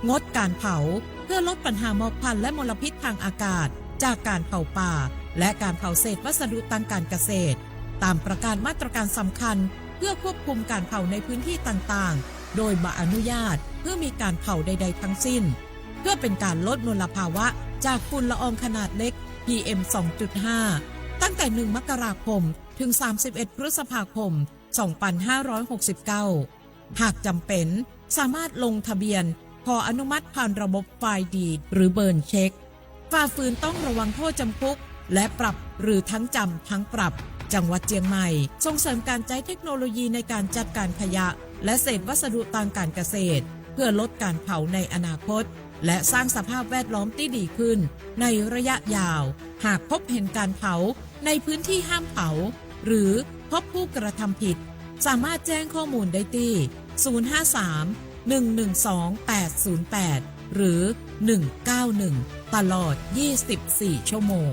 งดการเผาเพื่อลดปัญหาหมอกควันและมลพิษทางอากาศจากการเผาป่าและการเผาเศษวัสดุทางการเกษตรตามประกาศมาตรการสำคัญเพื่อควบคุมการเผาในพื้นที่ต่างๆโดยบ่อนุญาตเพื่อมีการเผาใดๆทั้งสิ้นเพื่อเป็นการลดมลภาวะจากฝุ่นละอองขนาดเล็ก PM 2.5 ตั้งแต่ 1 มกราคมถึง 31 พฤษภาคม 2569 หากจำเป็นสามารถลงทะเบียนขออนุมัติผ่านระบบไฟล์ดีดหรือเบิร์นเช็คฝ่าฝืนต้องระวังโทษจำคุกและปรับหรือทั้งจำทั้งปรับจังหวัดเชียงใหม่ส่งเสริมการใช้เทคโนโลยีในการจัดการขยะและเศษวัสดุทางการเกษตรเพื่อลดการเผาในอนาคตและสร้างสภาพแวดล้อมที่ดีขึ้นในระยะยาวหากพบเห็นการเผาในพื้นที่ห้ามเผาหรือพบผู้กระทำผิดสามารถแจ้งข้อมูลได้ที่053-112-808 หรือ 191 ตลอด 24 ชั่วโมง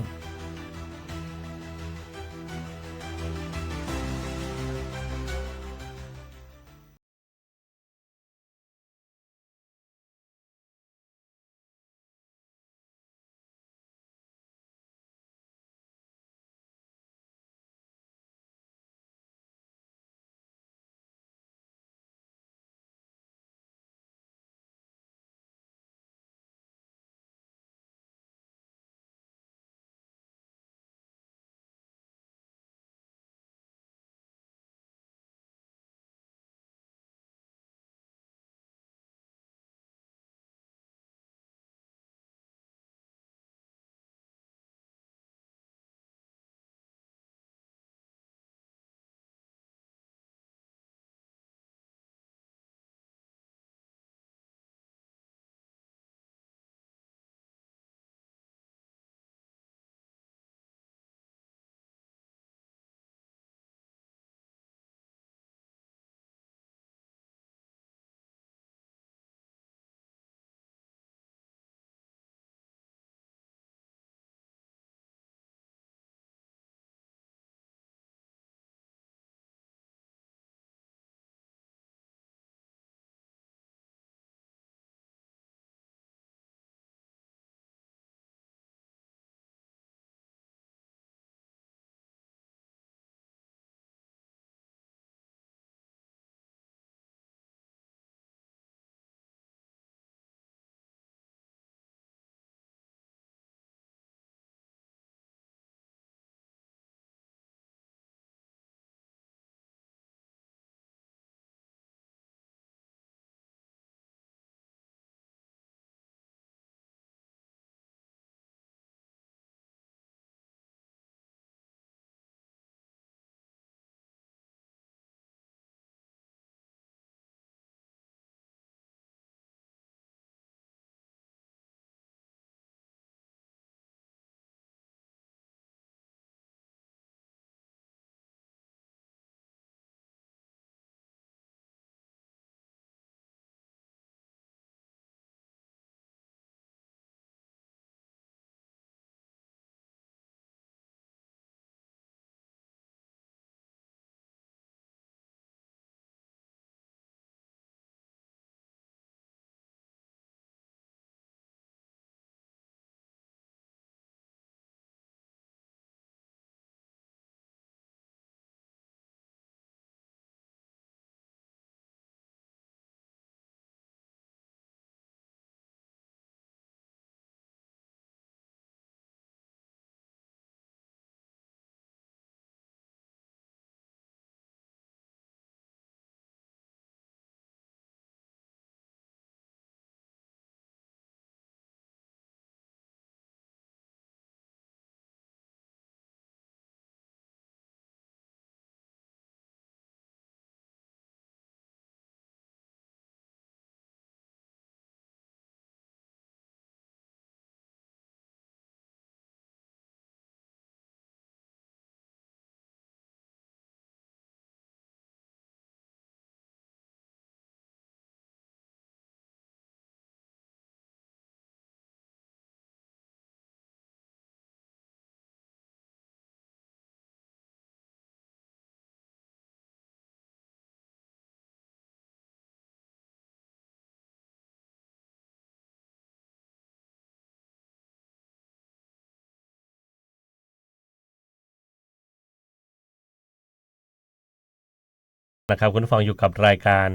นะครับคุณผู้ฟังอยู่กับรายการ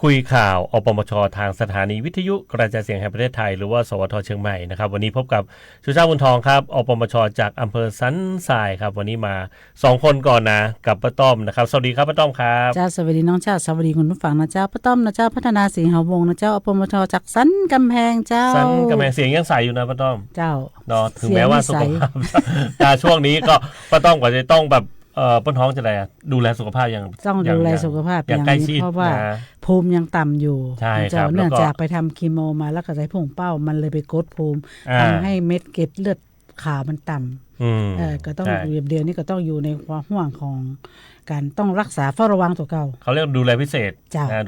คุยข่าวอปมชทางสถานีวิทยุกระจายเสียงแห่งประเทศไทยหรือว่าสวทเชียงใหม่นะครับวันนี้พบกับชูชาติบุญทองครับอปมชจากอำเภอสันทรายครับวันนี้มา2คนก่อนนะกับป้าต้อมนะครับสวัสดีครับป้าต้อมครับเจ้าสวัสดีน้องเจ้าสวัสดีคุณผู้ฟังนะเจ้าป้าต้อมนะเจ้าพัฒนาศรีหาวงศ์นะเจ้าอปมชจากสันกำแพงเจ้าสันกำแพงเสียงยังใสอยู่นะป้าต้อมเจ้าเนาะถึงแม้ว่าสุขภาพช่วงนี้ก็ป้าต้อมก็จะต้องแบบป้นท้องจะอะไรดูแลสุขภาพอย่างต้องดูแลสุขภาพอย่างใกล้ชิดเพราะว่าภูมิยังต่ำอยู่ใช่ครับเนื่องจากไปทำคีโมมาแล้วก็ใส่พุ่งเป้ามันเลยไปกดภูมิทำให้เม็ดเกล็ดเลือดขาวมันต่ำก็ต้องเดี๋ยวนี้ก็ต้องอยู่ในความห่วงของการต้องรักษาเฝ้าระวังตัวเก่าเขาเรียกดูแลพิเศษ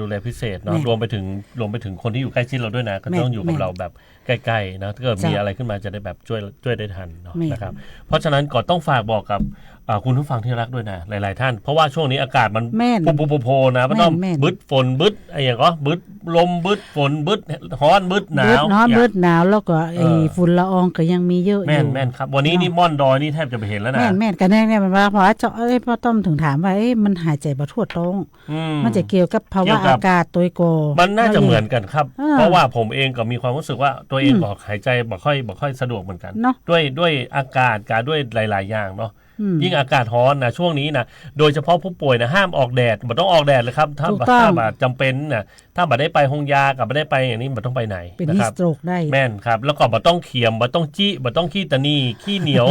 ดูแลพิเศษเนาะรวมไปถึงคนที่อยู่ใกล้ชิดเราด้วยนะก็ต้องอยู่กับเราแบบใกล้ๆนะถ้าเกิดมีอะไรขึ้นมาจะได้แบบช่วยได้ทันเนาะนะครับเพราะฉะนั้นก็ต้องฝากบอกกับคุณผู้ฟังที่รักด้วยนะหลายๆท่านเพราะว่าช่วงนี้อากาศมันโผล่นะมันต้องบึดฝนบึดอะไรอย่างก็บึดลมบึดฝนบึดร้อนบึดหนาวบึดหนาวแล้วก็ไอ้ฝุ่นละอองก็ยังมีเยอะอยู่แม่นครับวันนี้นี่ม่อนดอยนี่แทบจะไปเห็นแล้วนะแม่นกันแน่เนี่ยมันว่าเพราะเจาะพ่อต้อมถึงถามว่ามันหายใจบ่ทั่วท้องมันจะเกี่ยวกับภาวะอากาศตัวโกมันน่าจะเหมือนกันครับเพราะว่าผมเองก็มีความรู้สึกว่าตัวเองก็หายใจบ่ค่อยสะดวกเหมือนกันด้วยอากาศการด้วยหลายๆอย่างเนาะยิ่งอากาศร้อนนะช่วงนี้นะโดยเฉพาะผู้ป่วยนะห้ามออกแดดบ่ต้องออกแดดเลยครับถ้าจำเป็นนะถ้าบ่ได้ไปโรงยากับบ่ได้ไปอย่างนี้บ่ต้องไปไหนนะครับเป็นฮีทสโตรกได้แม่นครับแล้วก็บ่ต้องเขียมบ่ต้องจี้บ่ต้องขี้ตะนีขี้เหนียว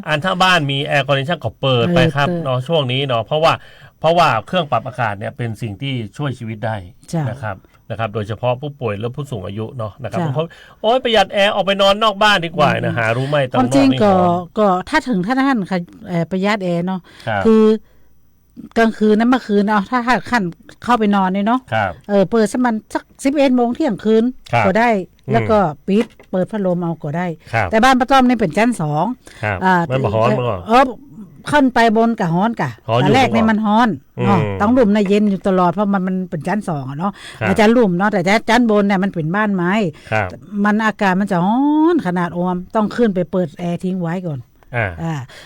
อันถ้าบ้านมีแอร์คอนดิชั่นก็เปิดไปครับเนาะช่วงนี้เนาะเพราะว่าเครื่องปรับอากาศเนี่ยเป็นสิ่งที่ช่วยชีวิตได้นะครับโดยเฉพาะผู้ป่วยและผู้สูงอายุเนาะนะครับเพราะประหยัดแอร์ออกไปนอนนอกบ้านดีกว่านะหารู้ไหมตอนนอกนี่จริงก็ถ้าถึงท่านประหยัดแอร์เนาะคือกลางคืนนั้นเมื่อคืนถ้าขั้นเข้าไปนอนเนี่ยเนาะเปิดสักมันสัก 11 โมงเที่ยงคืนก็ได้แล้วก็ปิดเปิดพัดลมเอาก็ได้แต่บ้านป้าต้อมนี่เป็นชั้น2มันบ่ร้อนบ่ขึ้นไปบนกับฮ้อนกะตอนแรกเนี่ยมันฮ้อนต้องลุ่มในเย็นอยู่ตลอดเพราะมันเป็นชั้น2เนาะอาจจะลุ่มเนาะแต่ชั้นบนเนี่ยมันเป็นบ้านไม้มันอากาศมันจะฮ้อนขนาดต้องขึ้นไปเปิดแอร์ทิ้งไว้ก่อน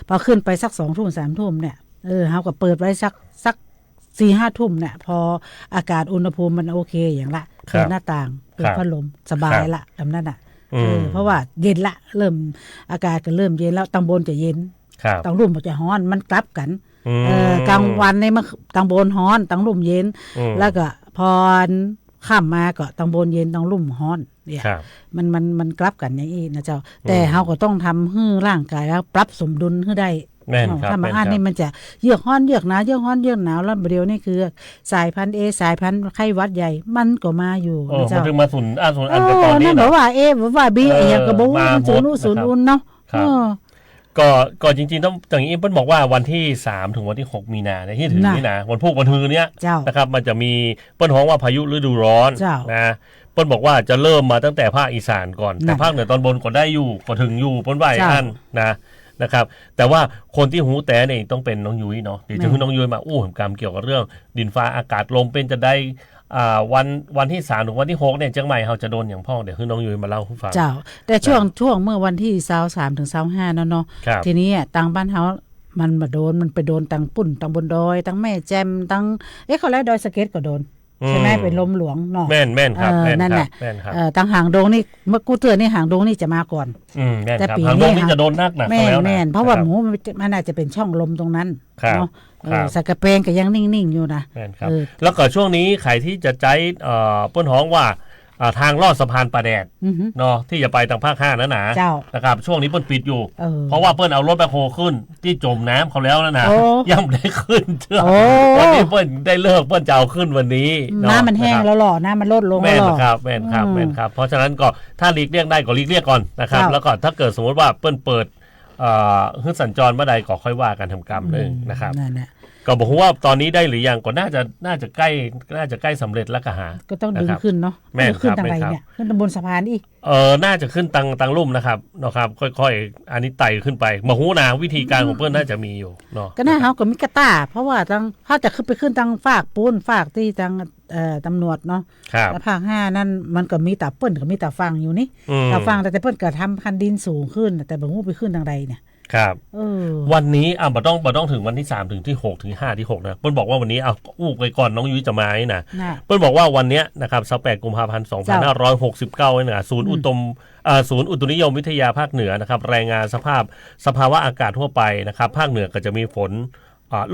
พอขึ้นไปสัก 2 ทุ่ม 3 ทุ่มเนี่ยเฮาก็เปิดไว้สัก 4-5 ทุ่มเนี่ยพออากาศอุณหภูมิมันโอเคอย่างละเปิดหน้าต่างเปิดพัดลมสบายละแบบนั้นเพราะว่าเย็นละเริ่มอากาศก็เริ่มเย็นแล้วตังบนจะเย็นตังรุ่มจะร้อนมันกลับกันกลางวันในมันตังบนร้อนตังรุ่มเย็นแล้วก็พอค่ำมาก็ตังบนเย็นตังรุ่มร้อนเนี่ยมันกลับกันอย่างนี้นะเจ้าแต่เฮาก็ต้องทำให้ร่างกายแล้วปรับสมดุลให้ได้ถ้ามาอ่านนี่มันจะเยือกร้อนเยือกหนาวเยือกร้อนเยือกหนาวแล้วเดียวนี่คือสายพันธุ์ A สายพันธุ์ไข้หวัดใหญ่มันก็มาอยู่นะเจ้ามันถึงมาศูนย์อันตอนนี้นะบอกว่า A บอกว่า B อย่างก็บ่ศูนย์อุ่นเนาะก็จริงๆต้องอย่างนี้เปิ้ลบอกว่าวันที่3ถึงวันที่6มีนาที่ถึงนี่นะวันพุธวันฮือเนี้ยนะครับมันจะมีเปิ้ลฮ้องว่าพายุฤดูร้อนนะเปิ้ลบอกว่าจะเริ่มมาตั้งแต่ภาคอีสานก่อนแต่ภาคเหนือตอนบนก็ได้อยู่ก็ถึงอยู่เปิ้ลว่าอันนะครับแต่ว่าคนที่หูแต่เนี่ยต้องเป็นน้องยุ้ยเนาะเดี๋ยวจะคือน้องยุ้ยมากำเกี่ยวกับเรื่องดินฟ้าอากาศลมเป็นจะได้วันที่3ถึงวันที่6เนี่ยจังใหม่เฮาจะโดนอย่างพ่อเดี๋ยวคือน้องยุ้ยมาเล่าให้ฟังเจ้าแต่ช่วงเมื่อวันที่23ถึง25เนาะทีนี้ต่างบ้านเฮามันมาโดนมันไปโดนตังปุ่นตังบนดอยตังแม่แจ่มตังเขาแล้วดอยสะเก็ดก็โดนใช่ไหมเป็นลมหลวงเนาะแม่นครับนั่นแหละตังหางดงนี่เมื่อกูเตือนนี่หางดงนี่จะมาก่อนแต่ปีนี้หางดงนี่จะโดนนักหนักแล้วนะเพราะว่าหมูมันน่าจะเป็นช่องลมตรงนั้นเนาะสักกระเปงก็ยังนิ่งๆอยู่นะแล้วก็ช่วงนี้ใครที่จะใจป้นฮ้องว่าทางลอดสะพานปลาแดดเนาะที่จะไปทางภาค5นั่นนะครับช่วงนี้เปิ้ลปิดอยู่เพราะว่าเปิ้ลเอารถแบคโฮขึ้นที่จมน้ำเขาแล้วนะยังไม่ได้ขึ้นเชื่อวันนี้เปิ้ลได้เลิกเปิ้ลจะเอาขึ้นวันนี้น้ำมันแห้งแล้วหรอน้ำมันลดลงแล้วหรอแม่นครับเพราะฉะนั้นก็ถ้าหลีกเลี่ยงได้ก็หลีกเลี่ยงก่อนนะครับแล้วก็ถ้าเกิดสมมติว่าเปิ้ลเปิดขึ้นสัญจรเมื่อใดก็ค่อยว่ากันทำกรรมนึงนะครับก็บอกว่าตอนนี้ได้หรือยังก็น่าจะใกล้สำเร็จแล้วก็หาก็ต้องดึงขึ้นเนาะขึ้นทางไหนเนี่ยขึ้นบนสะพานอีกน่าจะขึ้นตังลุ่มนะครับค่อยๆอันนี้ไต่ขึ้นไปมาหูนาวิธีการของเพื่อนน่าจะมีอยู่เนาะก็น่าเขาก็มีกระต้าเพราะว่าเขาจะขึ้นไปขึ้นทางฝากปูนฝากที่ทางตำรวจเนาะแล้วภาค5นั่นมันก็มีแต่เปิ้นก็มีแต่ฟังอยู่นี่แต่ฟังแต่เปิ้นก็ทำคันดินสูงขึ้นแต่บ่ฮู้ไปขึ้นทางใดเนี่ย ครับวันนี้บ่ต้องถึงวันที่3ถึงที่6ถึง5ที่6นะเปิ้ลบอกว่าวันนี้อู้ไปก่อนน้องยุ้ยจะมาให้นะเปิ้ลบอกว่าวันนี้นะครับ28กุมภาพันธ์2569นี่นะศูนย์อุตุนิยมวิทยาภาคเหนือนะครับรายงานสภาวะอากาศทั่วไปนะครับภาคเหนือก็จะมีฝน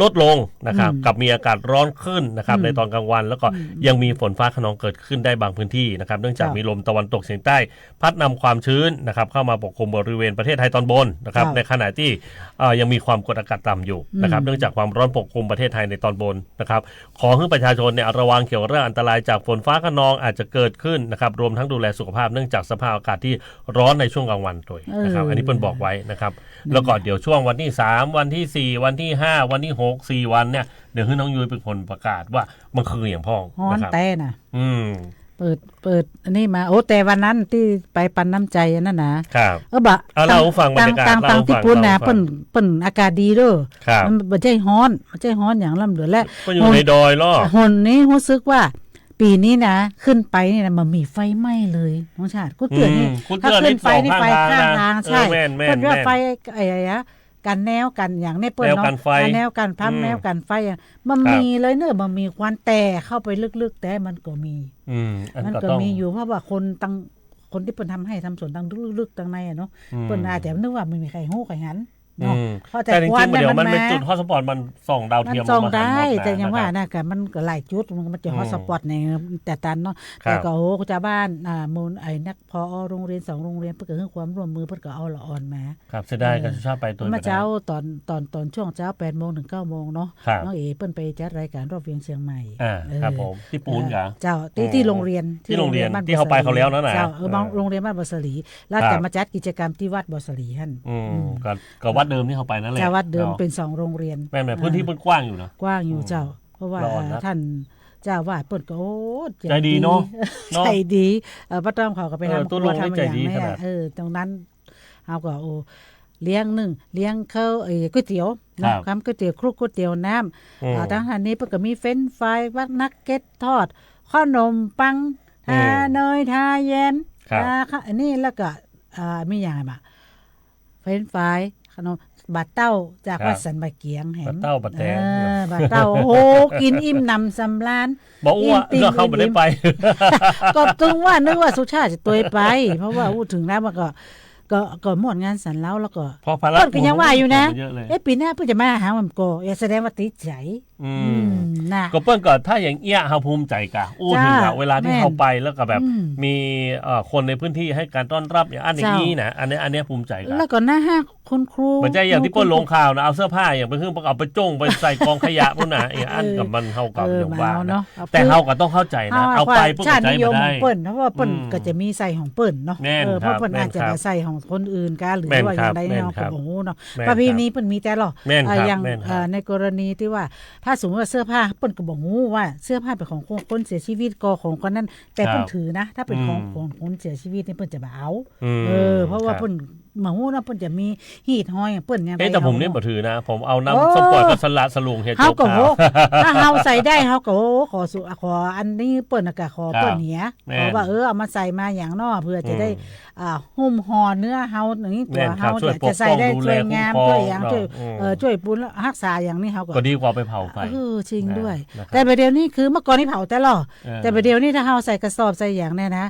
ลดลงนะครับกับมีอากาศร้อนขึ้นนะครับในตอนกลางวันแล้วก็ยังมีฝนฟ้าคะนองเกิดขึ้นได้บางพื้นที่นะครับเนื่องจากมีลมตะวันตกเฉียงใต้พัดนำความชื้นนะครับเข้ามาปกคลุมบริเวณประเทศไทยตอนบนนะครับในขณะที่ยังมีความกดอากาศต่ำอยู่นะครับเนื่องจากความร้อนปกคลุมประเทศไทยในตอนบนนะครับขอให้ประชาชนเนี่ยระวังเกี่ยวกับเรื่องอันตรายจากฝนฟ้าคะนองอาจจะเกิดขึ้นนะครับรวมทั้งดูแลสุขภาพเนื่องจากสภาพอากาศที่ร้อนในช่วงกลางวันด้วยนะครับอันนี้เปิ้ลบอกไว้นะครับแล้วก็เดี๋ยวช่วงวันที่3วันที่4วันที่5วันที่6 4วันเนี่ยเดี๋ยวให้น้องยุ้ยเป็นคนประกาศว่ามันคืออย่างพ้องนะครับแต่น่ะเปิดอันนี้มาแต่วันนั้นที่ไปปันน้ำใจนั่นนะครับเราฟังบรรยากาศต่างที่ปุ่นน่ะเปิ้นอากาศดีเด้อมันบ่ใช่ร้อนอย่างลำเหลือและอยู่ในดอยล้อหนนี้รู้สึกว่าปีนี้นะขึ้นไปนี่นะมันมีไฟไหม้เลยน้องชาติกูเตือนนี่ถ้าขึ้นไปนี่ไฟข้างทางใช่เพิ่นว่าไฟอะไรกันแนวกันอย่างนี้เปิ้นเนาะแนวกันพัมแนวกันไฟมันมีเลยเนอะมันมีควันแต่เข้าไปลึกๆแต่มันก็มีมันก็มีอยู่เพราะว่าคนที่เปิ้นทำให้ทำสวนตั้งลึกๆตั้งในเนาะเปิ้นอาจจะนึกว่าไม่มีใครฮู้ใครหันแต่จริงๆเดี๋ยวมันเป็นจุดฮอตสปอตมันส่องดาวเทียมส่องได้แต่ยังว่านะก็มันก็หลายจุดมันจะฮอตสปอตในแต่ตันเนาะแต่ก็ชาวบ้านมูลนักพอโรงเรียน2โรงเรียนเพิ่นก็ให้ความร่วมมือเพิ่นก็เอาละอ่อนมาครับเสียดายก็ชอบไปตัวมาเช้าตอนช่วงเช้า 8:00 นถึง 9:00 นเนาะน้องเอ๋เพิ่นไปจัดรายการรอบเวียงเชียงใหม่ครับผมที่ปูนกะเจ้าที่โรงเรียนที่เขาไปเขาแล้วนั่นน่ะโรงเรียนบ้านบ่อสลีแล้วจะมาจัดกิจกรรมที่วัดบ่อสลีหั่นก็วัดเดิมที่เขาไปนั่นแหละวัดเดิมเป็น2โรงเรียนแม่นพื้นที่มันกว้างอยู่นะกว้างอยู่เจ้าเพราะว่าท่านเจ้าวาดเปิ้นก็ใจดีเนาะใจดีป้าต้อมเขาก็ไปทำครัวทำอย่างนี้ตรงนั้นเฮาก็เลี้ยงข้าวก๋วยเตี๋ยวนะครับก๋วยเตี๋ยวคลุกก๋วยเตี๋ยวน้ำทางอันนี้เพิ่นก็มีเฟรนช์ฟรายวักนักเก็ตทอดขนมปังทาเนยทาแยมอันนี้แล้วก็มีอย่างบ่เฟรนช์ฟรายขนมบาดเต้าจากวัดสันบะเกียงเห็นบาดเต้าบาดแตงบาดเต้าโหกินอิ่มนำสำราญบอกว่าเข้าไม่ได้ไปก็ตึงว่านึกว่าสุชาติจะตัวไปเพราะว่าพูดถึงแล้วมันก็หมดงานสันแล้วก็พอภาระก็ยังว่าอยู่นะปีหน้าเพิ่นจะมาหามันก็แสดงว่าติดใจนะก็เปิ้นก็ถ้าอย่างเอี้ยเฮาภูมิใจกะถึงเวลาที่เฮาไปแล้วก็แบบมีคนในพื้นที่ให้การต้อนรับอย่างอันนี้นะอันนี้ภูมิใจกะแล้วก็หน้าห้าคุณครูเหมือนใจอย่างที่เปิ้นลงข่าวนะเอาเสื้อผ้าอย่างไปเอาไปจ้งไปใส่กองขยะพุ่นน่ะอันกับมันเฮากับอย่างว่าแต่เฮาก็ต้องเข้าใจนะเอาไปเปิ้นก็ใจบ่ได้เปิ้นเพราะว่าเปิ้นก็จะมีใส่ของเปิ้นเนาะเพราะเปิ้นอาจจะใส่ของคนอื่นกันหรือว่าอย่างใดเนาะก็บ่ฮู้เนาะประเพณีเปิ้นมีแต่หรออย่างในกรณีที่ว่าถ้าสมมุติว่าเสื้อผ้าเปิ้นก็บ่ฮู้ว่าเสื้อผ้าเป็นของคนเสียชีวิตก็ของคนนั้นแต่เปิ้นถือนะถ้าเป็นของคนเสียชีวิตนี่เปิ้นจะบ่เอาเพราะว่าเปิ้นมาฮู้นะเปิ้นจะมีหีดห้อยเปิ้นอย่างไรแต่ผมนี่บ่ถือนะผมเอาน้ำส้มปล่อยกับสละสลุงเฮ็ดจบถ้าเฮาใส่ได้เฮาก็ขออันนี้เปิ้นก็ขอเปิ้นเหียขอว่าเอามาใส่มาอย่างน้อเพื่อจะได้หุ้มห่อเนื้อเฮาอย่างนี้ตัวเฮาจะใส่ได้สวยงามช่วยอย่างช่วยปุ้นรักษาอย่างนี้เฮาก็ดีกว่าไปเผาไฟจริงด้วยแต่ประเดี๋ยวนี้คือเมื่อก่อนนี่เผาแต่หรอแต่ประเดี๋ยวนี้ถ้าเฮาใส่กระสอบใส่อย่างเนี่ยนะ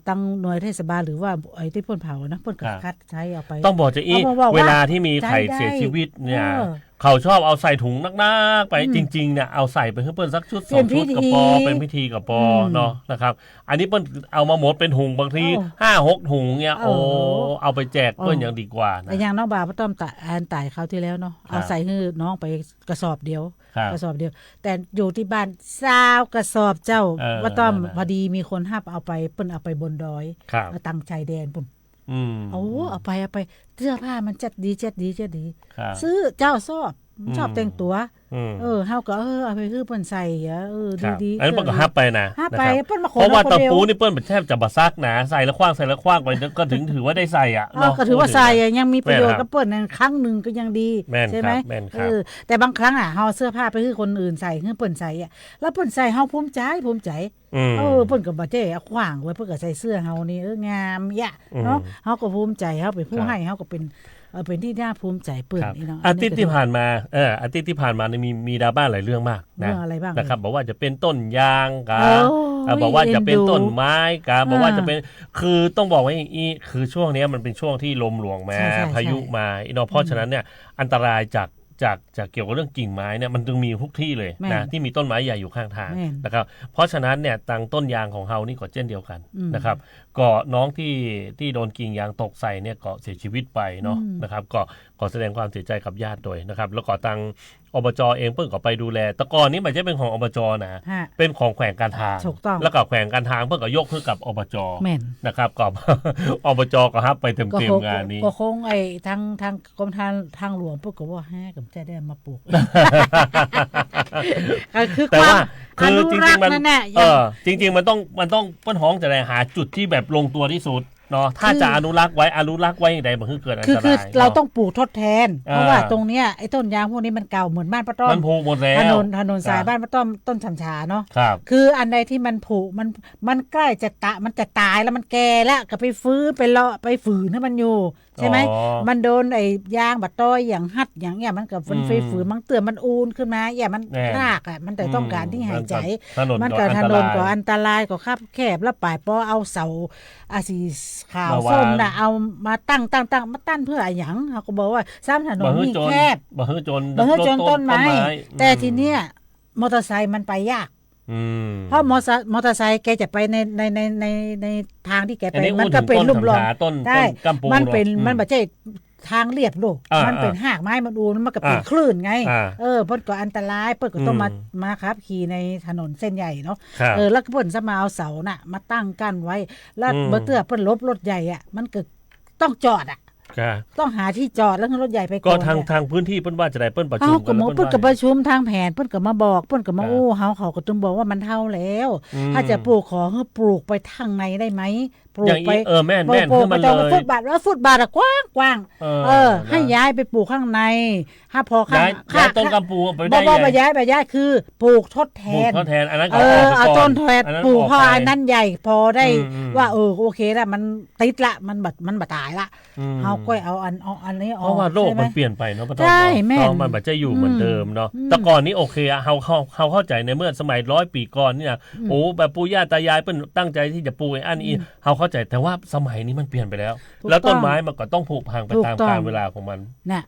ตั้งหน่วยเทศบาลหรือว่าไอ้ที่พ่นเผานะพ่นก็คัดใช้เอาไปต้องบอกจะอีเวลาที่มีใครเสียชีวิตเนี่ยเขาชอบเอาใส่ถุงนักๆไปจริงๆเนี่ยเอาใส่ไปให้เปิ้นสักชุด2ชุดกับปอเป็นพิธีกับปอเนาะนะครับอันนี้เปิ้นเอามาหมดเป็นถุงบางที 5-6 ถุงเนี่ยเอาไปแจกเปิ้นอย่างดีกว่านะอย่างน้องบ่าวต้อมตายคราวที่แล้วเนาะเอาใส่ให้น้องไปกระสอบเดียวแต่อยู่ที่บ้าน20กระสอบเจ้าว่าต้อมพอดีมีคนห้ามเอาไปเปิ้นเอาไปบนดอยตั้งชายแดนปุ่นเอาไปเสื้อผ้ามันจัดดีซื้อเจ้าชอบแต่งตัว เฮาก็เอาไปคือเปิ้นใส่ดีๆอันนั้นเปิ้นก็ฮับไปนะ ฮับไปเปิ้นมาขอ เพราะว่าตะปูนี่เปิ้นแทบจะบ่ซักนะใส่แล้วคว้างไปก็ถึงถือว่าได้ใส่อ่ะเนาะก็ถือว่าใส่ยังมีประโยชน์กับเปิ้นนั่นครั้งนึงก็ยังดีใช่มั้ยแต่บางครั้งอ่ะเฮาเสื้อผ้าไปคือคนอื่นใส่คือเปิ้นใส่อ่ะแล้วเปิ้นใส่เฮาภูมิใจเปิ้นก็บ่ได้ขว้างไว้เปิ้นก็ใส่เสื้อเฮานี่งามยะเนาะเฮาก็ภูมิใจเฮาเป็นผู้ให้เฮาก็เป็นที่น่าภูมิใจเปิ้นนี่เนาะอาทิตย์ที่ผ่านมาอาทิตย์ที่ผ่านมานี่มีดราม่าหลายเรื่องมากนะนะครับบอกว่าจะเป็นต้นยางกะบอกว่าจะเป็นต้นไม้กะบอกว่าจะเป็นคือต้องบอกว่าอย่างนี้คือช่วงนี้มันเป็นช่วงที่ลมหลวงมาพายุมาเนาะเพราะฉะนั้นเนี่ยอันตรายจากเกี่ยวกับเรื่องกิ่งไม้เนี่ยมันจึงมีทุกที่เลยนะที่มีต้นไม้ใหญ่อยู่ข้างทางนะครับเพราะฉะนั้นเนี่ยตังต้นยางของเฮานี่ก็เช่นเดียวกันนะครับก็น้องที่โดนกิ่งยางตกใส่เนี่ยก็เสียชีวิตไปเนาะนะครับก็ขอแสดงความเสียใจกับญาติด้วยนะครับแล้วก็ตังอบจเองเพิ่งก็ไปดูแลแต่ก่อนนี้ไม่ใช่เป็นของอบจนะเป็นของแขวงการทางแล้วก็แขวงการทางเพิ่งก็ยกให้กับอบจนะครับก็อบจก็รับไปเต็มๆงานนี้ก็คงไอ้ทางกรมทางหลวงเพิ่นก็ว่าให้กับจะได้มาปลูกคือความคือจริงๆมันจริงๆมันต้องเปิ้นฮ้องจะได้หาจุดที่แบบลงตัวที่สุดเนาะถ้าจะอนุรักษ์ไว้อย่างใดมันคือเกิดอันตรายคือเราต้องปลูกทดแทนเพราะว่าตรงเนี้ยไอ้ต้นยางพวกนี้มันเก่าเหมือนบ้านป้าต้อมมันผุหมดแล้วถนนสายบ้านป้าต้อมต้นฉ่ำชาเนาะคืออันใดที่มันผุมันใกล้จะมันจะตายแล้วมันแก่แล้วก็ไปฟื้นไปเลาะไปฝืนให้มันอยู่ใช่ไหมมันโดนไอ้ยางบัดต้อยอย่างหัดอย่างเงี้ยมันกับฝืนมันเตือนมันอูนขึ้นมาอย่ามันรากอ่ะมันแต่ต้องการที่หายใจมันก็ถนนก็อันตรายก็คับแคบแล้วป่ายปอเอาเสาสีขาวส้มน่ะเอามาตั้งมาตั้นเพื่ออะไรหยังเขาก็บอกว่าซ้ำถนนมีแคบบ่ฮื้อจนต้นไม้แต่ทีเนี้ยมอเตอร์ไซค์มันไปยากเพราะมอเตอร์ไซค์แกจะไปในทางที่แกไปมันก็เป็นลุ่มหลงได้มันไม่ใช่ทางเรียบโลกมันเป็นหากไม้มันอูนมันก็เป็นคลื่นไงเพิ่นก็อันตรายเพิ่นก็ต้องมาครับขี่ในถนนเส้นใหญ่เนาะแล้วก็เพิ่นจะมาเอาเสาน่ะมาตั้งกั้นไว้แล้วเมื่อเตื้อเพิ่นลบรถใหญ่อ่ะมันก็ต้องจอดอ่ะต้องหาที่จอดแล้วรถใหญ่ไปก็ทางพื้นที่เปิ้นว่าจะได้เปิ้นประชุมกันเปิ้นก็ประชุมทางแผนเปิ้นก็มาบอกเปิ้นก็มาเขาก็ต้องบอกว่ามันเท่าแล้วถ้าจะปลูกขอให้ปลูกไปทางในได้ไหมปลูกไปแม่นคือมันเลยฟุตบาทแล้วฟุตบาทกว้างให้ย้ายไปปลูกข้างในถ้าพอข้างต้นกำปูไปได้บ่ย้ายคือปลูกทดแทนอันนั้นเอาต้นทดแทนปลูกพออันนั้นใหญ่พอได้ว่าโอเคละมันติดละมันบ่ตายละเฮาก็เอาอันนี้ออกเพราะว่าโลกมันเปลี่ยนไปเนาะใช่แม่มันบ่จะอยู่เหมือนเดิมเนาะแต่ก่อนนี้โอเคอะเฮาเข้าใจในเมื่อสมัย100 ปีก่อนนี่นะแบบปู่ย่าตายายเปิ้นตั้งใจที่จะปลูกไอ้อันนี้เฮาเข้าใจแต่ว่าสมัยนี้มันเปลี่ยนไปแล้วแล้วต้นไม้มันก็ต้องผุพังไปตามกาลเวลาของมัน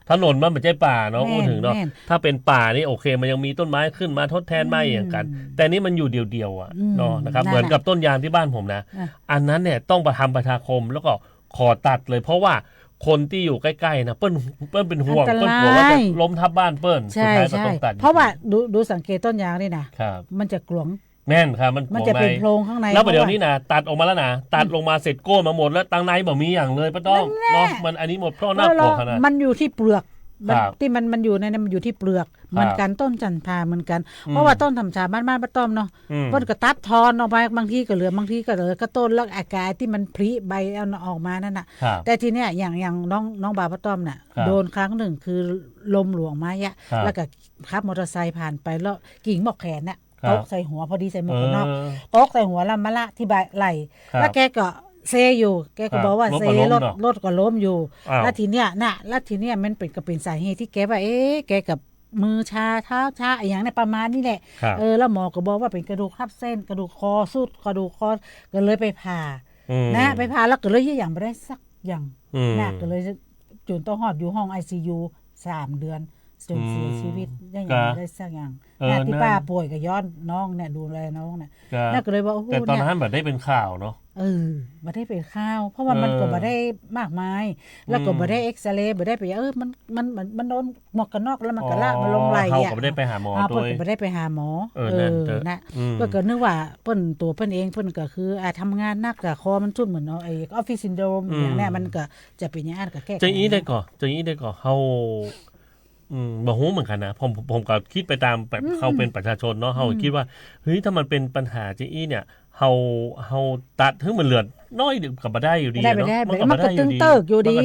ถนนมันไม่ใช่ป่าเนาะพูดถึงเนาะถ้าเป็นป่านี่โอเคมันยังมีต้นไม้ขึ้นมาทดแทนไม้อย่างกันแต่นี่มันอยู่เดียวๆอ่ะเนาะนะครับเหมือนกับต้นยางที่บ้านผมนะอันนั้นเนี่ยต้องประชาคมแล้วก็ขอตัดเลยเพราะว่าคนที่อยู่ใกล้ๆนะเปิ้ลเป็นห่วงเปิ้ลกลัวว่าจะล้มทับบ้านเปิ้ลสุดท้ายก็ต้องตัดเพราะว่าดูสังเกตต้นยางนี่นะมันจะกลวงแม่นครับมันจะเป็นโพรงข้างในแล้วเดี๋ยวนี้นะตัดออกมาแล้วนะตัดลงมาเสร็จโก้มาหมดแล้วตังในบ่มีอย่างเลยป้าต้องเนาะมันอันนี้หมดเพราะน่ากลัวขนาดมันอยู่ที่เปลือกที่มันอยู่ในมันอยู่ที่เปลือกเหมือนกันต้นจันทราเหมือนกันเพราะว่าต้นธรรมชาติบ้านป้าต้อมเนาะเพิ่นก็ตัดทอนออกไปบางทีก็เหลือบางทีก็เหลือก็ต้นแล้วอากาศที่มันผลิใบเอาออกมานั่นน่ะแต่ทีเนี้ยอย่างน้องบาป้าต้อมน่ะโดนครั้งหนึ่งคือลมหลวงมาอ่ะแล้วก็ขับมอเตอร์ไซค์ผ่านไปแล้วกิ่งหมอกแขนน่ะตกใส่หัวพอดีใส่หมวกกันน็อกตกใส่หัวแล้วมาละที่ไหล่แล้วแกก็เซอยู่แกก็บอกว่าเซรถก็ล้มอยู่แล้วทีเนี้ยมันเป็นสาเหตุที่แกว่าแกกับมือชาเท้าชาอย่างนี้ประมาณนี้แหละแล้วหมอก็บอกว่าเป็นกระดูกทับเส้นกระดูกคอสุดกระดูกคอก็เลยไปผ่านะไปผ่าแล้วก็เลยอย่างไม่ได้สักอย่างนะก็เลยจนต้องหอดอยู่ห้อง ICU 3 เดือนจนเสียชีวิตยังได้สักอย่างที่ป้าป่วยก็ย้อนน้องเนี่ยดูแลน้องเนี่ยน่าก็เลยว่าโอ้โหแต่ตอนนั้นแบบได้เป็นข่าวเนาะบ่ได้เป็นข่าวเพราะว่ามันก็บ่ได้มากมายแล้วก็บ่ได้เอ็กซเรย์บ่ได้ไปมันโดนหมวกกันน็อกแล้วมันก็ลากมาลงไหล่อ่ะเขาก็บ่ได้ไปหาหมอตัวเองบ่ได้ไปหาหมอนะก็นึกว่าเปิ้นตัวเพิ่นเองเพิ่นก็คือทำงานหนักก็คอมันสุดเหมือนไอ้ออฟฟิศซินโดรมอย่างนี้มันก็จะเป็นอย่างนั้นก็แก้จังอีได้ก่อเฮา บ่ฮู้เหมือนกันนะผมก็คิดไปตามแบบเขาเป็นประชาชนเนาะเขาคิดว่าเฮ้ยถ้ามันเป็นปัญหาจีอี้เนี่ยเฮาตัดถึงมันเหลือน้อยเดียวก็บ่ได้อยู่ดีเนาะมันก็ตึงเติกอยู่ดี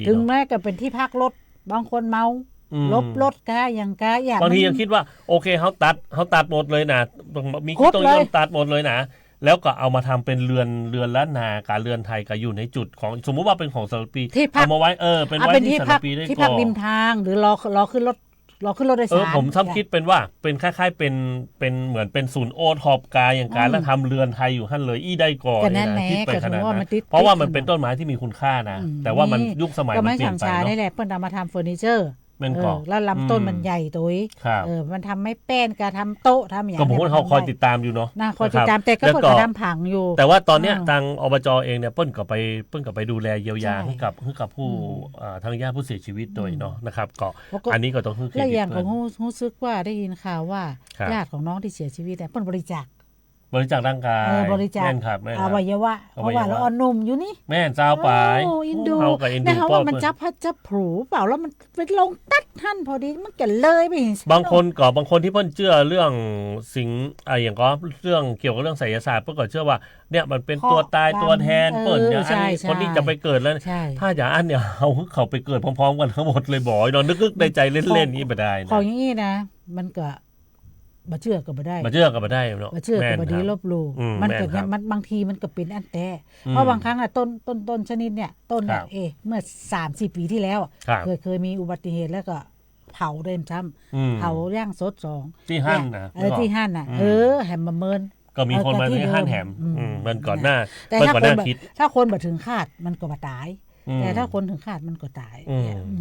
ถึง เนาะ แม้ก็เป็นที่พักรถบางคนเมาลบรถกะอย่างกะอย่าง บางทียังคิดว่าโอเคเฮาตัดหมดเลยนะมีคิดต้องยนตัดหมดเลยนะแล้วก็เอามาทำเป็นเรือนล้านนาการเรือนไทยก็อยู่ในจุดของสมมุติว่าเป็นของสารปีเอามาไว้เป็นไว้ที่สารปีได้ก่อนที่พักริมทางหรือรอขึ้นรถโดยสารผมซ้ำคิดเป็นว่าเป็นคล้ายๆเป็นเหมือนเป็นศูนย์โอท็อปกาอย่างการแล้วทำเรือนไทยอยู่หั่นเลยได้ก่อนนะคิดไปขนาดนั้นเพราะว่ามันเป็นต้นไม้ที่มีคุณค่านะแต่ว่ามันยุคสมัยมันเปลี่ยนไปเนาะนี่แหละเพิ่นเอามาทำเฟอร์นิเจอร์แล้วลำต้นมันใหญ่ตัวมันทำไม่แป้นการทำโต๊ะทำอย่างก็ผมว่าเขาคอยติดตามอยู่เนาะคอยติดตามแต่ก็เปิดทำผังอยู่แต่ว่าตอนเนี้ยทางอบจเองเนี่ยเปิ้นก็ไปดูแลเยียวยาให้กับผู้ทางญาติผู้เสียชีวิตโดยเนาะนะครับก็อันนี้ก็ต้องคือและอย่างของรู้สึกว่าได้ยินข่าวว่าญาติของน้องที่เสียชีวิตเนี่ยเปิ้นบริจาคร่างกายบริจาคอวัยวะเพราะว่าเราอ่อนนุ่มอยู่นี่แม่นเจ้าไปเขากับอินดูว่ามันจับผูเปล่าแล้วมันเป็นลงตัดท่านพอดีมันก็เลยไปบางคนที่เพิ่นเชื่อเรื่องสิ่งอย่างก็เรื่องเกี่ยวกับเรื่องไสยศาสตร์เพิ่นก็เชื่อว่าเนี่ยมันเป็นตัวตายตัวแทนเปิ้นเนี่ยอันนี้คนนี้จะไปเกิดแล้วถ้าอย่างอันเนี่ยเขาไปเกิดพร้อมๆกันทั้งหมดเลยบ่อยนอนนึกๆในใจเล่นๆนี่บ่ได้นะของอย่างนี้นะมันก็บ่เชื่อก็บ่ได้บ่เชื่อก็บ่ได้เนาะบ่เชื่อก็บ่ดีลบหลู่มันก็มันบางทีมันก็เป็นอันแต่เพราะบางครั้งน่ะต้นชนิดเนี่ยต้นเนี่ยเมื่อ 3-4 ปีที่แล้วเคยมีอุบัติเหตุแล้วก็เผาเริ่มซ้ำเผาย่างสด2ที่หั่นน่ะที่หั่นน่ะแหมมาเมินก็มีคนมาที่หั่นแหมมันก่อนหน้าถ้าคนบ่ถึงคาดมันก็บ่ตายแต่ถ้าคนถึงขาดมันก็ตาย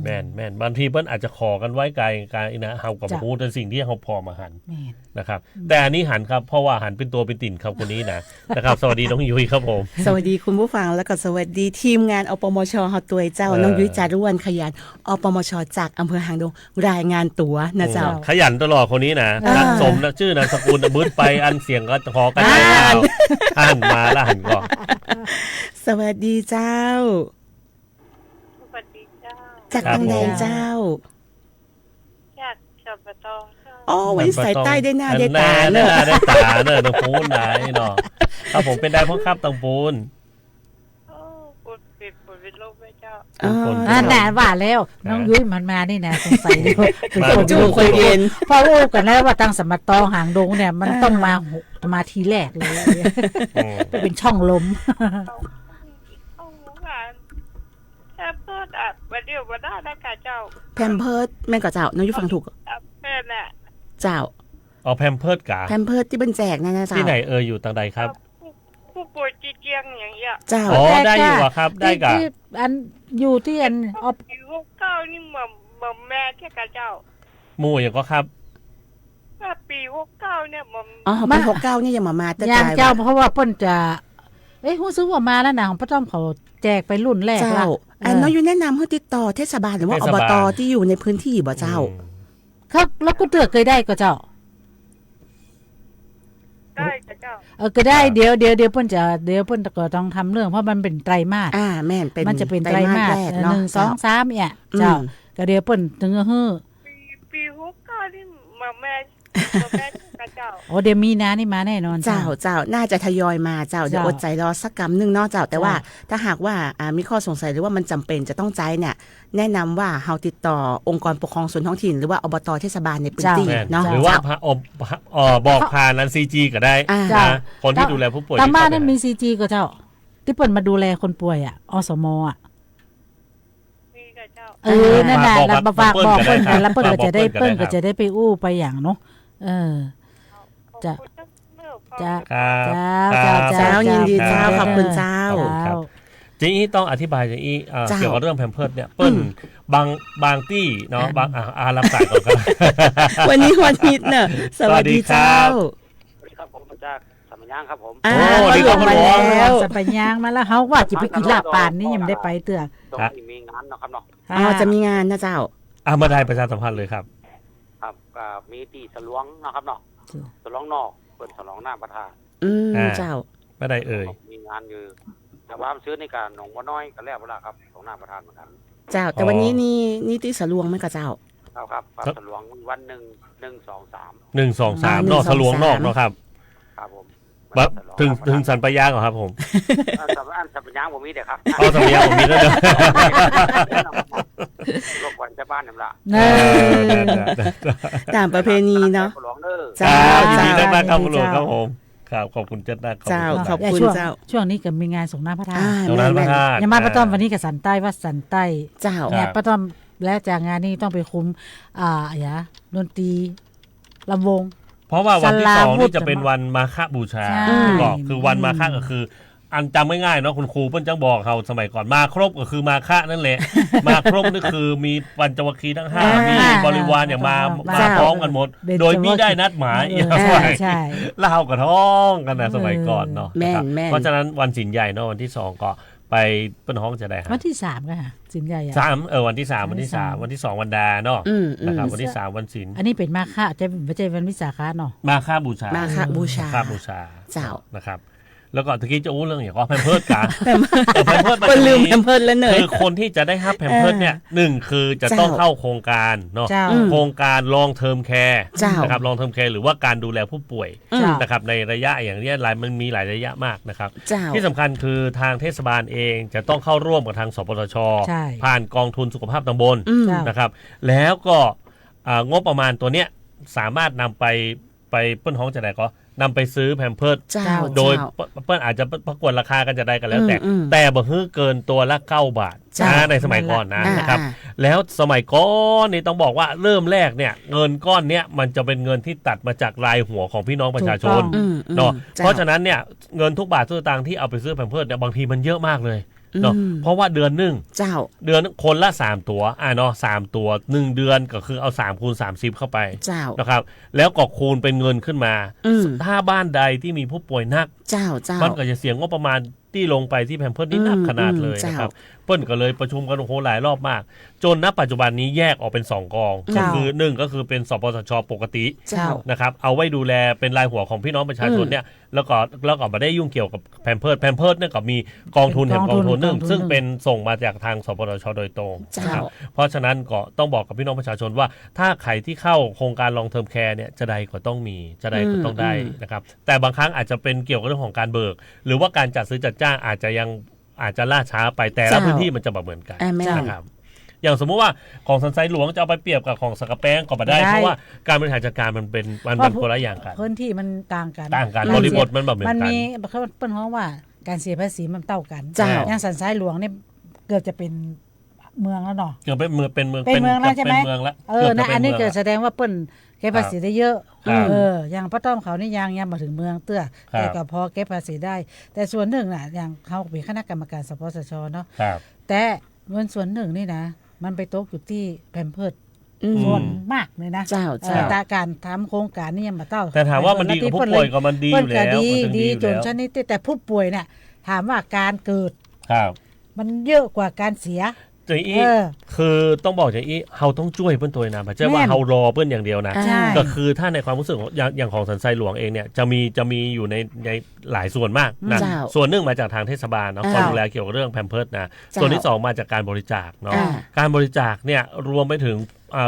แม่นบางทีเพิ่นอาจจะขอกันไว้ไกลนะเฮากับฮู้แต่สิ่งที่เฮาพอมาหันนะครับแต่อันนี้หันครับเพราะว่าหันเป็นตัวเป็นติ่นครับคนนี้นะครับสวัสดีน้องยุ้ยครับผมสวัสดีคุณผู้ฟังแล้วก็สวัสดีทีมงานอปมชเฮาตัวเจ้าน้องยุ้ยจารุวรรณขยันอปมชจากอำเภอหางดงรายงานตัวนะเจ้าขยันตลอดคนนี้นะนักสมนะชื่อนามสกุลบึ้ดไปอันเสียงก็ขอกันอ่านมาแล้วหันก็สวัสดีเจ้าจากทางใดเจ้าจากชอบตองอ๋อไว้สายใต้ได้หน้าได้ตาเนอะได้ตาเนอะตรงปูนไหนเนาะครับผมเป็นได้พ่อครับตรงปูนปูนเป็นโรคไหมเจ้าน่ะว่าแล้วน้องยุ้ยมันมานี่นะสงสัยเป็นคนจูเคยเรียนพอรู้กันแล้วว่าตั้งสมัตตองหางดงเนี่ยมันต้องมาทีแรกเลยเป็นช่องลมแพมเพิร์ดอ่ะวันเดียววันหน้าได้ค่ะเจ้าแพมเพิร์ดแม่ก็เจ้าน้องยุ้ยฟังถูกแม่น่ะเจ้าแพมเพิร์ดกะแพมเพิร์ดที่เป็นแจกนั่นนะเจ้าที่ไหนอยู่ทางใดครับผู้ป่วยติดเตียงอย่างเงี้ยเจ้าได้อยู่ครับได้กะอันอยู่ที่อันปี69นี่ม่แม่แค่กะเจ้าหมู่อย่างก็ครับปี69เนี่ยปี69นี่ยังมาแต่เจ้าเพราะว่าเปิ้นจะรู้สึกว่ามาแล้วนะของป้าต้อมเขาแจกไปรุ่นแรกแล้วน้องอยู่แนะนำให้ติดต่อเทศบาลหรือว่าอบตที่อยู่ในพื้นที่บ่เจ้าครับแล้วก็เตือกเคยได้ก็เจ้าได้เจ้าก็ได้เดี๋ยวเพิ่นก็ต้องทำเรื่องเพราะมันเป็นไตรมาสแม่นเป็นมันจะเป็นไตรมาส1 2 3เนี่ยเจ้าก็เดี๋ยวเพิ่นถึงปี69นี่แม่เดี๋ยวมีนานี่มาแน่นอนเจ้าน่าจะทยอยมาเจ้าเดี๋ยวอดใจรอสักกำนึงเนาะเจ้าแต่ว่าถ้าหากว่ามีข้อสงสัยหรือว่ามันจำเป็นจะต้องใจเนี่ยแนะนำว่าเฮาติดต่อองค์กรปกครองส่วนท้องถิ่นหรือว่าอบตเทศบาลในพื้นที่เนาะหรือว่าบอกผ่านนั้น CG ก็ได้นะคนที่ดูแลผู้ป่วยตามบ้านนั้นมี CG ก็เจ้าที่เปิ้นมาดูแลคนป่วยอสมนั่นน่ะแล้วฝากบอกเปิ้นกันแล้วเปิ้นก็จะได้ไปอู้ไปอย่างเนาะเจ้ายินดีเจ้าขอบคุณเจ้าจีอี้ต้องอธิบายจีอี้เกี่ยวกับเรื่องแพมเพิร์สเนี่ยเปิ้ลบางที่เนาะบางรับสายก่อนครับวันนี้วันฮิตเนอะสวัสดีเจ้าสวัสดีครับผมมาจากสัมปะยางครับผมดีครับมาแล้วสัมปะยางมาแล้วเฮาว่าจะไปกินลาบปานนี่ยังได้ไปเตื้อมีงานเนาะครับเนาะจะมีงานนะเจ้ามาได้ประชาสัมพันธ์เลยครับครับมีตีสลวงนะครับเนาะสลวงนอกเปิดสลวงหน้าประธานเจ้าไม่ได้มีงานอยู่แต่ว่าซื้อในการหนองบัวน้อยก็แล้วเวลาครับของหน้าประธานเหมือนกันเจ้าแต่วันนี้นี่ตีสลวงไหมกับเจ้า ครับสลวงวัน1 1 2 3 1 2 3เนาะสลวงนอกเนาะครับ ครับผม แบบถึงสันปะยางเหรอครับผม อันสัมปยางผมมีเด้อครับ เอาสันปะยางผมมีแล้วเด้อ รบกวนชาวบ้านนั่นล่ะ ตามประเพณีเนาะ สลวงเด้อ เจ้า ยินดี เจ้า มากครับคุณลุงครับผมครับขอบคุณเจ้าหน้า เจ้าขอบคุณเจ้า ช่วงนี้ก็มีงานส่งน้ำพระธาตุ ตรงนั้นพระธาตุ ยามาป้าต้อมวันนี้กับสันใต้วัดสันใต้ เจ้า เนี่ยป้าต้อมและจากงานนี้ต้องไปคุมดนตรีลำวง เพราะว่าวันที่ สลา 2 วุธ นี่จะเป็นวันมาฆบูชา ใช่ ก็คือวันมาฆก็คือ อันจำง่ายๆเนาะคุณครูเพิ่นจังบอกเขาสมัยก่อนมาครบก็คือมาฆนั่นแหละ มาครบนี่คือมีปัญจวัคคีย์ทั้ง5มีบริวารอย่างมาพร้อมกันหมด โดยมิได้นัดหมายอย่างไร ใช่ เล่ากับท้องกันนะสมัยก่อนเนาะ แม่น นะครับ แม่น เพราะฉะนั้นวันสินใหญ่เนาะวันที่ 2 ก็ไปเปิ้นห้องจะได้ฮะ วันที่3ก็ค่ะสินใหญ่อะ วันที่ 3 วันที่ 3 วันที่ 2 วันดาเนาะนะครับวันที่ 3 วันศิล อันนี้เป็นมาฆะจะไม่ใช่วันวิสาขะเนาะ มาฆบูชา มาฆบูชา มาฆบูชา เจ้า นะครับแล้วก็ตะกี้จะอู้เรื่องอย่างก็แพมเพิร์ดกันแพมเพิร์ด คนลืมแพมเพิร์สแล้วเนย คือคนที่จะได้ฮับแพมเพิร์ดเนี่ยหนึ่งคือจะต้องเข้าโครงการเนาะ เจ้า โครงการลองเทอมแคร์ เจ้าน นะครับลองเทอมแคร์หรือว่าการดูแลผู้ป่วย เจ้า นะครับในระยะอย่างนี้มันมีหลายระยะมากนะครับ เจ้า ที่สำคัญคือทางเทศบาลเองจะต้องเข้าร่วมกับทางสปสช ใช่ ผ่านกองทุนสุขภาพตำบล เจ้า นะครับแล้วก็งบประมาณตัวเนี้ยสามารถนำไปเปิ้ลห้องจะได้ก็นำไปซื้อแพมเพิร์ด เจ้า โดย เจ้า เปิ้ลอาจจะประกวดราคากันจะได้กันแล้วแต่ อืม แต่บ่ฮื้อเกินตัวละ9 บาท เจ้า ในสมัยก่อนนะ อ่า นะครับ อ่า แล้วสมัยก่อนนี่ต้องบอกว่าเริ่มแรกเนี่ยเงินก้อนเนี้ยมันจะเป็นเงินที่ตัดมาจากรายหัวของพี่น้องประชาชน ถูกต้อง เนาะ จ้ เพราะฉะนั้นเนี่ยเงินทุกบาททุกสตางค์ที่เอาไปซื้อแพมเพิร์ดเนี่ยบางทีมันเยอะมากเลยเนาะ อืม เพราะว่าเดือนหนึง เจ้า เดือนคนละ3ตัวเนาะ3ตัว1เดือนก็คือเอา3คูณ30เข้าไป เจ้า นะครับแล้วก็คูณเป็นเงินขึ้นมา อืม ถ้าบ้านใดที่มีผู้ป่วยหนัก เจ้าเจ้า มันก็จะเสียงงบประมาณที่ลงไปที่แพมเพิร์สนี่หนักขนาดเลยนะครับเปิ้ลก็เลยประชุมกันโอ้โหหลายรอบมาก จนณปัจจุบันนี้แยกออกเป็น2 กองก็ เจ้า คือ1ก็คือเป็นสปสชปกติ เจ้า นะครับเอาไว้ดูแลเป็นรายหัวของพี่น้องประชาชนเนี่ยแล้วก็ไม่ได้ยุ่งเกี่ยวกับแพมเพิร์สเนี่ยก็มีกองทุนแห่งกองทุนหนึ่งซึ่งเป็นส่งมาจากทางสปสชโดยตรง เจ้า นะครับเพราะฉะนั้นก็ต้องบอกกับพี่น้องประชาชนว่าถ้าใครที่เข้าโครงการลองเทอมแคร์เนี่ยจะใดก็ต้องมีจะใดก็ต้องได้นะครับแต่บางครั้งอาจจะเป็นเกี่ยวกับเรื่องของการเบิก หรือว่าการจัดซื้อจัดจ้างอาจจะล่าช้าไปแต่ละพื้นที่มันจะแบบเหมือนกัน แม่น นะครับอย่างสมมุติว่าของสันไซหลวงจะเอาไปเปรียบกับของสักกะแป้งก็ไม่ได้เพราะว่าการบริหารจัดการมันเป็นคนละอย่างกัน พื้นที่มันต่างกัน บริบทมันแบบเหมือน มัน กัน มีเขาเปิ้นฮ้องว่าการเสียภาษีมันเท่ากัน เจ้า อย่างสันทรายหลวงเนี่ยเกือบจะเป็นเมืองแล้วเนาะ เกือบเป็นเมือง เป็นเมืองแล้วใช่ไหม เป็นเมืองแล้ว นะอันนี้เกิดแสดงว่าเปิ้นเก็บภาษีได้เยอะ ครับ อย่างป้าต้อมเขานี่ยังมาถึงเมืองเตื้อ ครับ แต่ก็พอเก็บภาษีได้ แต่ส่วนหนึ่งน่ะอย่างเขาเป็นคณะกรรมการสปสชเนาะ ครับ แต่เงินส่วนหนึ่งนี่นะมันไปตกอยู่ที่แพมเพิร์ส อืม ส่วนมากเลยนะ เจ้าเจ้า แต่การทำโครงการนี่ยังมาเต้า แต่ถามว่ามันดีกับผู้ป่วยก็มันดีอยู่แล้ว ดี มัน ดี อยู่ จน แล้ว ชนิดที่แต่ผู้ป่วยเนี่ยถามว่าการเกิด ครับ มันเยอะกว่าการเสีย เจ๊อี เออ คือต้องบอกเจ๊อีเราต้องช่วยเพื่อนตัวนะไม่ใช่ว่า แม่น เรารอเพื่อนอย่างเดียวนะ ใช่ ก็คือถ้าในความรู้สึกของอย่างของสันไซหลวงเองเนี่ยจะมีอยู่ในหลายส่วนมากนะ เจ้า ส่วนหนึ่งมาจากทางเทศบาลเนาะ เจ้า คอยดูแลเกี่ยวกับเรื่องแพมเพิร์สนะ เจ้า ส่วนที่สองมาจากการบริจาคเนาะ อ่า การบริจาคเนี่ยรวมไปถึง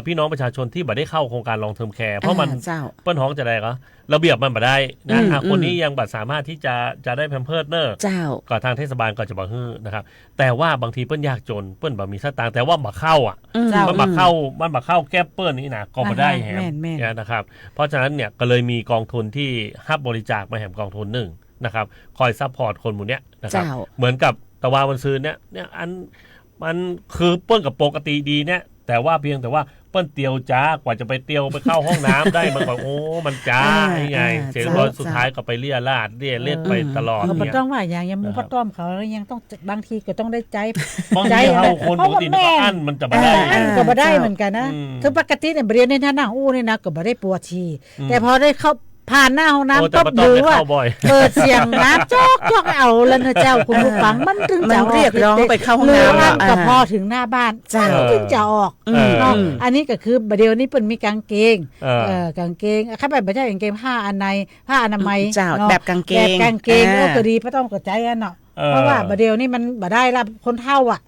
พี่น้องประชาชนที่ไม่ได้เข้าโครงการลองเทอมแคร์เพราะมัน เจ้า เปิ้ลห้องจะได้ก็ระเบียบมันมาได้นะ อืม คนนี้ยังบัตรสามารถที่จะได้แพมเพิร์สเนอร์ เจ้า ก็ทางเทศบาลก็จะบอกฮื้อนะครับแต่ว่าบางทีเปิ้ลยากจนเปิ้ลบ่มีสตางค์แต่ว่าบ่เข้าอ่ะ เจ้า มันบ่เข้าแก้เปิ้ลนี่นะก็บ่ได้แฮม แม่น เนี่ยนะครับเพราะฉะนั้นเนี่ยก็เลยมีกองทุนที่ฮับบริจาคมาแหมกองทุนหนึ่งนะครับคอยซัพพอร์ตคนหมู่เนี้ยนะครับ เจ้า เหมือนกับตะวันวันซืนเนี่ยอันมันคือเปิ้ลกับปกติดีเนี่ยแต่ว่าเพียงแต่ว่าเปิ้ลเตียวจ้ากว่าจะไปเตียวไปเข้าห้องน้ำได้มันก็โอ้มันจ้ายังไงเสียงร้อนสุดท้ายก็ไปเลี่ยราดเลี่ยไปตลอด เรา เนี่ย ต้องว่าอย่างยังมุงป้าต้อมเขาแล้วยังต้องบางทีก็ต้องได้ใจ บางทีเราคนปกตินี่ก็อั้นมันจะไม่ได้ อันก็บ่ได้เหมือนกันนะ อืม คือปกติเนี่ยเรียนในท่านั่งอู้นี่นะก็บ่ได้ปวดฉี่ อืม แต่พอได้เข้าผ่านหน้าห้อง โอ้ น้ำ แต่ ปุ๊บ มันต้ ห อง รือ ไป ว่า เข้าบ่อย เปิดเสียงน้ำจอกเอาแล้วนะเจ้าคุณผู้ฟังมันถึง มั จะ น ออก เรียกร้องไปเข้าห้อง หรือ น้ำ ว่า อ่ะ ก็พอถึงหน้าบ้าน เจ้า มันถึงจะออก เออ เนาะอันนี้ก็คือประเดี๋ยวนี้เปิ้นมีกางเกง เออ กางเกงถ้าแบบไม่ใช่กางเกงผ้าอนามัย เจ้า เนาะ แบบกางเกง แบบกางเกงก็ดีป้าต้อมก็ใจอันเนาะ เออ เพราะว่าประเดี๋ยวนี้มันบ่ได้รับคนเฒ่าอ่ะ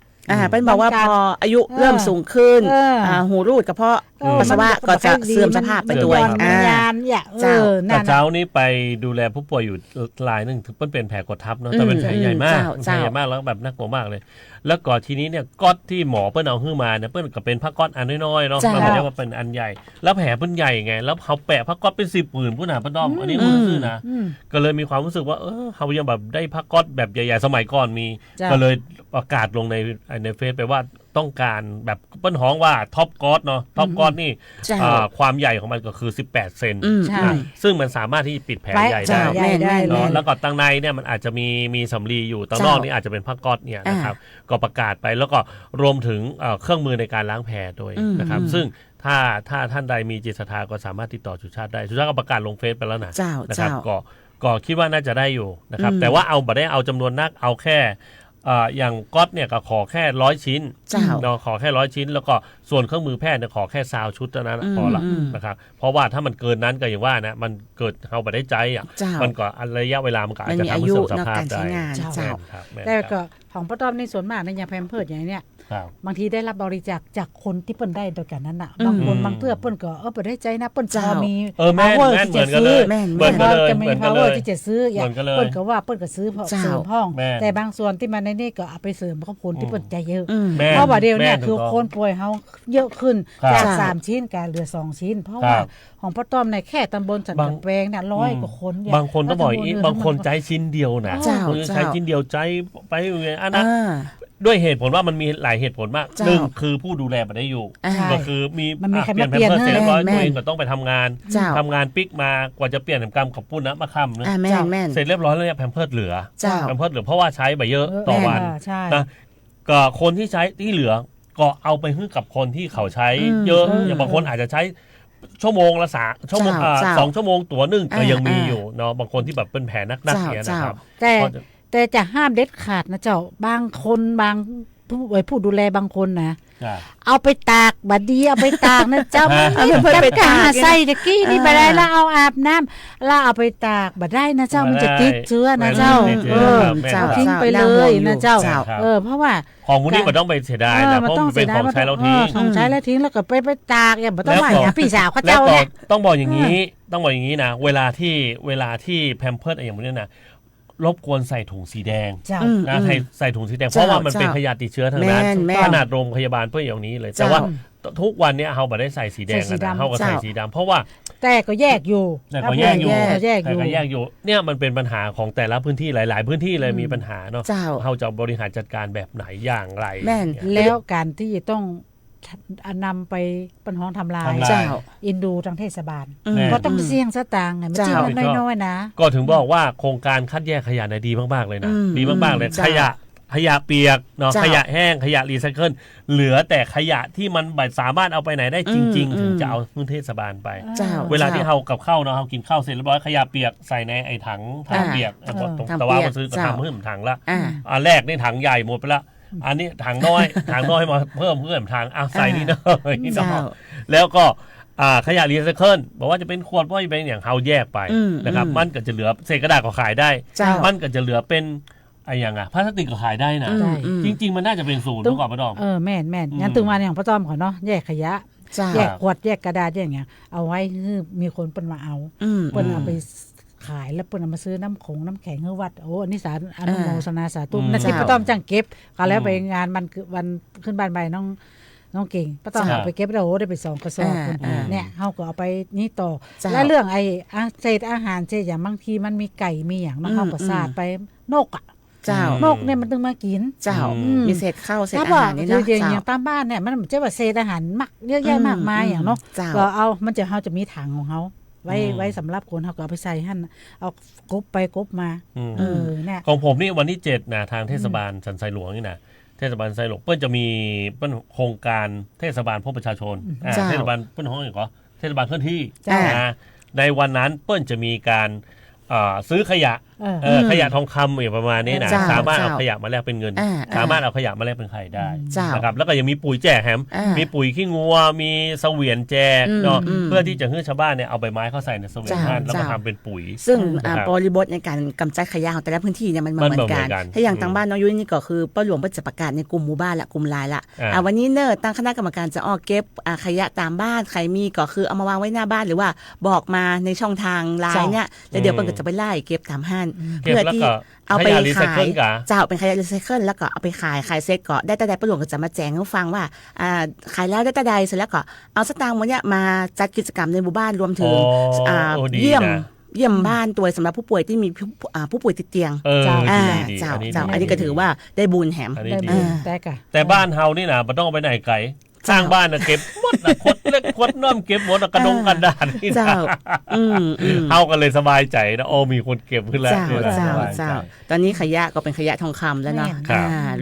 เป็นบอกว่าพออายุเริ่มสูงขึ้นหูรูดกระเพาะปัสสาวะก็จะเสื่อมสภาพไปด้วยยานเนี่ยแต่เช้านี้ไปดูแลผู้ป่วยอยู่รายนึงเปิ้ลเป็นแผลกดทับเนาะแต่เป็นแผลใหญ่มากแผลใหญ่มากแล้วแบบน่ากลัวมากเลยแล้วก่อนทีนี้เนี่ยก๊อตที่หมอเปิ้ลเอาขึ้นมาเนี่ยเปิ้ลก็เป็นผ้าก๊อตอันน้อยๆเนาะมันไม่ได้ว่าเป็นอันใหญ่แล้วแผลเปิ้ลใหญ่ไงแล้วเขาแปะผ้าก๊อตเป็น10 หมื่นผู้หนาป้าด้อมอันนี้คุณซื่อนะก็เลยมีความรู้สึกว่าเขายังแบบได้ผ้าก๊อตแบบใหญ่ๆสมัยก่อนมีก็เลยประกาศลงในเฟซไปว่าต้องการแบบเปิ้ลฮ้องว่าท็อปก๊อตเนาะท็อปก๊อตนี่ความใหญ่ของมันก็คือ18 เซนซึ่งมันสามารถที่ปิดแผลใหญ่ได้เนาะแล้วก็ตั้งในเนี่ยมันอาจจะมีสำลีอยู่ตั้งนอกนี่อาจจะเป็นผ้าก๊อตเนี่ยนะครับก็ประกาศไปแล้วก็รวมถึงเครื่องมือในการล้างแผลด้วยนะครับซึ่งถ้าท่านใดมีจิตศรัทธาก็สามารถติดต่อสุชาติได้สุชาติก็ประกาศลงเฟซไปแล้วนะครับก็คิดว่าน่าจะได้อยู่นะครับแต่ว่าบ่ได้เอาจำนวนนักเอาแค่อย่างก๊อตเนี่ยก็ขอแค่100 ชิ้นเราขอแค่100 ชิ้นแล้วก็ส่วนเครื่องมือแพทย์เนี่ยขอแค่20 ชุดเท่านั้นพอละนะครับเพราะว่าถ้ามันเกินนั้นก็อย่างว่านะมันเกิดเอาบ่ได้ใจมันก็ระยะเวลามันก็อาจจะทำให้เสื่อมสภาพได้แต่ก็ของป้าต้อมในส่วนมากในยาแพมเพิร์สอย่างเนี้ยบางทีได้รับบริจาคจากคนที่เปิ้นได้โดยกันนั้นน่ะบางคนบางเตื้อเปิ้นก็เปิ้นได้ใจนะเปิ้นจะมี power ที่จะซื้อเปิ้นก็มี power ที่จะซื้ออย่างเปิ้นก็ว่าเปิ้นก็ซื้อเพราะเสริมห้องแต่บางส่วนที่มันในนี่ก็เอาไปเสริมกับคนที่เปิ้นใจเยอะเพราะว่าเดี๋ยวนี้คือคนป่วยเฮาเยอะขึ้นจาก3 ชิ้นกลายเหลือ2 ชิ้นเพราะว่าของป้าต้อมในแค่ตำบลสันกำแพงเนี่ย100 กว่าคนบางคนต้องบอกบางคนใจชิ้นเดียวนะใช้ชิ้นเดียวใจไปอันนั้นด้วยเหตุผลว่ามันมีหลายเหตุผลมากหนึ่งคือผู้ดูแลมันได้อยู่ก็คือมีเปลี่ยนแพมเพิร์สเสร็จเรียบร้อยตัวเองก็ต้องไปทำงานปิกมากว่าจะเปลี่ยนกรรมกับปุ้นนะมาค่ำนะเสร็จเรียบร้อยแล้วเนี่ยแพมเพิร์สเหลือเพราะว่าใช้ไปเยอะต่อวันนะก็คนที่ใช้ที่เหลือก็เอาไปให้กับคนที่เขาใช้เยอะอย่างบางคนอาจจะใช้ชั่วโมงละ2 ชั่วโมงตัวนึงก็ยังมีอยู่เนาะบางคนที่แบบเป็นแผลนักเนี่ยนะครับแต่จะห้ามเด็ดขาดนะเจ้าบางคนบางผู้ดูแลบางคนนะเอาไปตากบัดดีเอาไปตากนะเจ้าจะไปตากใส่ตะกี้นี่ไปได้แล้วเอาอาบน้ำแล้วเอาไปตากบัดได้นะเจ้ามันจะติดเชื้อนะเจ้าทิ้งไปเลยนะเจ้าเพราะว่าของพวกนี้มันต้องไปเสียดายนะเพราะมันเป็นของใช้แล้วทิ้งแล้วก็ไปตากอย่าต้องว่าอย่างพี่สาวเขาเจ้าเนี่ยต้องบอกอย่างนี้นะเวลาที่แพมเพิร์สอย่างนี้นะรบกวนใส่ถุงสีแดงนะใส่ถุงสีแดงเพราะว่ามันเป็นขยะติดเชื้อทางนั้นขนาดโรงพยาบาลเพื่ออย่างนี้เลยแต่ว่าทุกวันนี้เขาไม่ได้ใส่สีแดงนะเขาก็ใส่สีดำเพราะว่าแต่ก็แยกอยู่เนี่ยมันเป็นปัญหาของแต่ละพื้นที่หลายๆพื้นที่เลยมีปัญหาเนาะเขาจะบริหารจัดการแบบไหนอย่างไรแล้วการที่ต้องนำไปปัญหาทำลายอินดูทางเทศบาลก็ต้องเสี่ยงสตางค์ไงมันจริงน้อยๆนะก็ถึงบอกว่าโครงการคัดแยกขยะเนี่ยดีมากๆเลยนะดีมากๆเลยขยะเปียกเนาะขยะแห้งขยะรีไซเคิลเหลือแต่ขยะที่มันสามารถเอาไปไหนได้จริงๆถึงจะเอาพื้นเทศบาลไปเวลาที่เฮากับข้าวเนาะเฮากินข้าวเสร็จเรียบร้อยขยะเปียกใส่ในไอ้ถังเปียกแต่ว่ามาซื้อก็ทำเพิ่มถังละอันแรกนี่ถังใหญ่หมดไปละอันนี้ถังน้อยมาเพิ่มถังใส่นี่หน่อยแล้วก็ขยะรีไซเคิลบอกว่าจะเป็นขวดว่าจะเป็นอย่างเฮาแยกไปนะครับมันก็จะเหลือเศษกระดาษก็ขายได้มันก็จะเหลือเป็นอย่างพลาสติกก็ขายได้นะจริงๆมันน่าจะเป็นศูนย์มากกว่าป้าต้อมแม่นงั้นถึงมาอย่างป้าต้อมก่อนเนาะแยกขยะแยกขวดแยกกระดาษอย่างเงี้ยเอาไว้คือมีคนเปิ้นมาเอาเปิ้นเอาไปขายแล้วเปิ้นเอามาซื้อน้ำน้ำแข็งให้วัดโอ้อันนี้สาอนุโมทนาสาธุนั่นที่ป้าต้อมจังเก็บก็แล้วไปงานมันวันขึ้นบ้านใบน้องเก่งป้าต้อมเอาไปเก็บแล้วโอ้ได้ไป2 กระสอบเนี่ยเฮาก็เอาไปนี่ต่อและเรื่องไอ้เศษอาหารเช่นอย่างบางทีมันมีไก่มีอย่างเฮาก็สาดไปนกนกเนี่ยมันต้องมากินมีเศษข้าวเศษอาหารนี่เนาะอย่างตามบ้านเนี่ยมันจะว่าเศษอาหารมักเยอะแยะมากมายอย่างเนาะก็เอามันจะเฮาจะมีถังของเฮาไว้สำหรับคนเฮาก็เอาไปใส่หั่นเอากบไปกบมาเนี่ยของผมนี่วันที่7นะทางเทศบาลสันทรายหลวงนี่นะเทศบาลสันทรายหลวงเปิ้ลจะมีโครงการเทศบาลพบประชาชนเทศบาลเปิ้ลห้องอย่างก็เทศบาลเคลื่อนที่ในวันนั้นเปิ้ลจะมีการซื้อขยะ ขยะทองคำอย่างประมาณนี้นะสามารถเอาขยะมาแลกเป็นเงินสามารถเอาขยะมาแลกเป็นไข่ได้นะครับแล้วก็ยังมีปุ๋ยแจกแฮมมีปุ๋ยขี้งัวมีเสวียนแจกเนาะเพื่อที่จะให้ชาวบ้านเนี่ยเอาใบไม้เข้าใส่ในเสวียนนั่นแล้วก็ทำเป็นปุ๋ยซึ่งบริบทในการกำจัดขยะของแต่ละพื้นที่เนี่ยมันเหมือนกันถ้าอย่างทางบ้านน้องยุ้ยนี่ก็คือป้าหลวงจะประกาศในกลุ่มหมู่บ้านละกลุ่มไลน์ละวันนี้เนอตั้งคณะกรรมการจะออกเก็บขยะตามบ้านใครมีก็คือเอามาวางไว้หน้าบ้านหรือว่าบอกมาในช่องทางไลน์เนี่ยแล้วเดี๋ยวเปิ้ลก็จะไปไล่เก็บตามห้างเพื่อที่เอาไปขายเจ้าเป็นขยะรีไซเคิลแล้วก็เอาไปขายเสร็จก็ได้แต่ใดป้าหลวงก็จะมาแจ้งให้ฟังว่าขายแล้วได้แต่ใดเสร็จแล้วก็เอาสตางค์เนี่ยมาจัดกิจกรรมในหมู่บ้านรวมถึงเยี่ยมบ้านตัวสำหรับผู้ป่วยที่มีผู้ป่วยติดเตียงเจ้าอันนี้ก็ถือว่าได้บุญแหมแต่บ้านเฮานี่นะมันต้องเอาไปไหนไกลสร้างบ้านนะเก็บหมดนะคดเล็กคดน้อมเก็บหมดกระดงกระดาษนี่นะเฮากันเลยสบายใจนะโอ้มีคนเก็บขึ้นแล้วเจ้าตอนนี้ขยะก็เป็นขยะทองคำแล้วเนาะ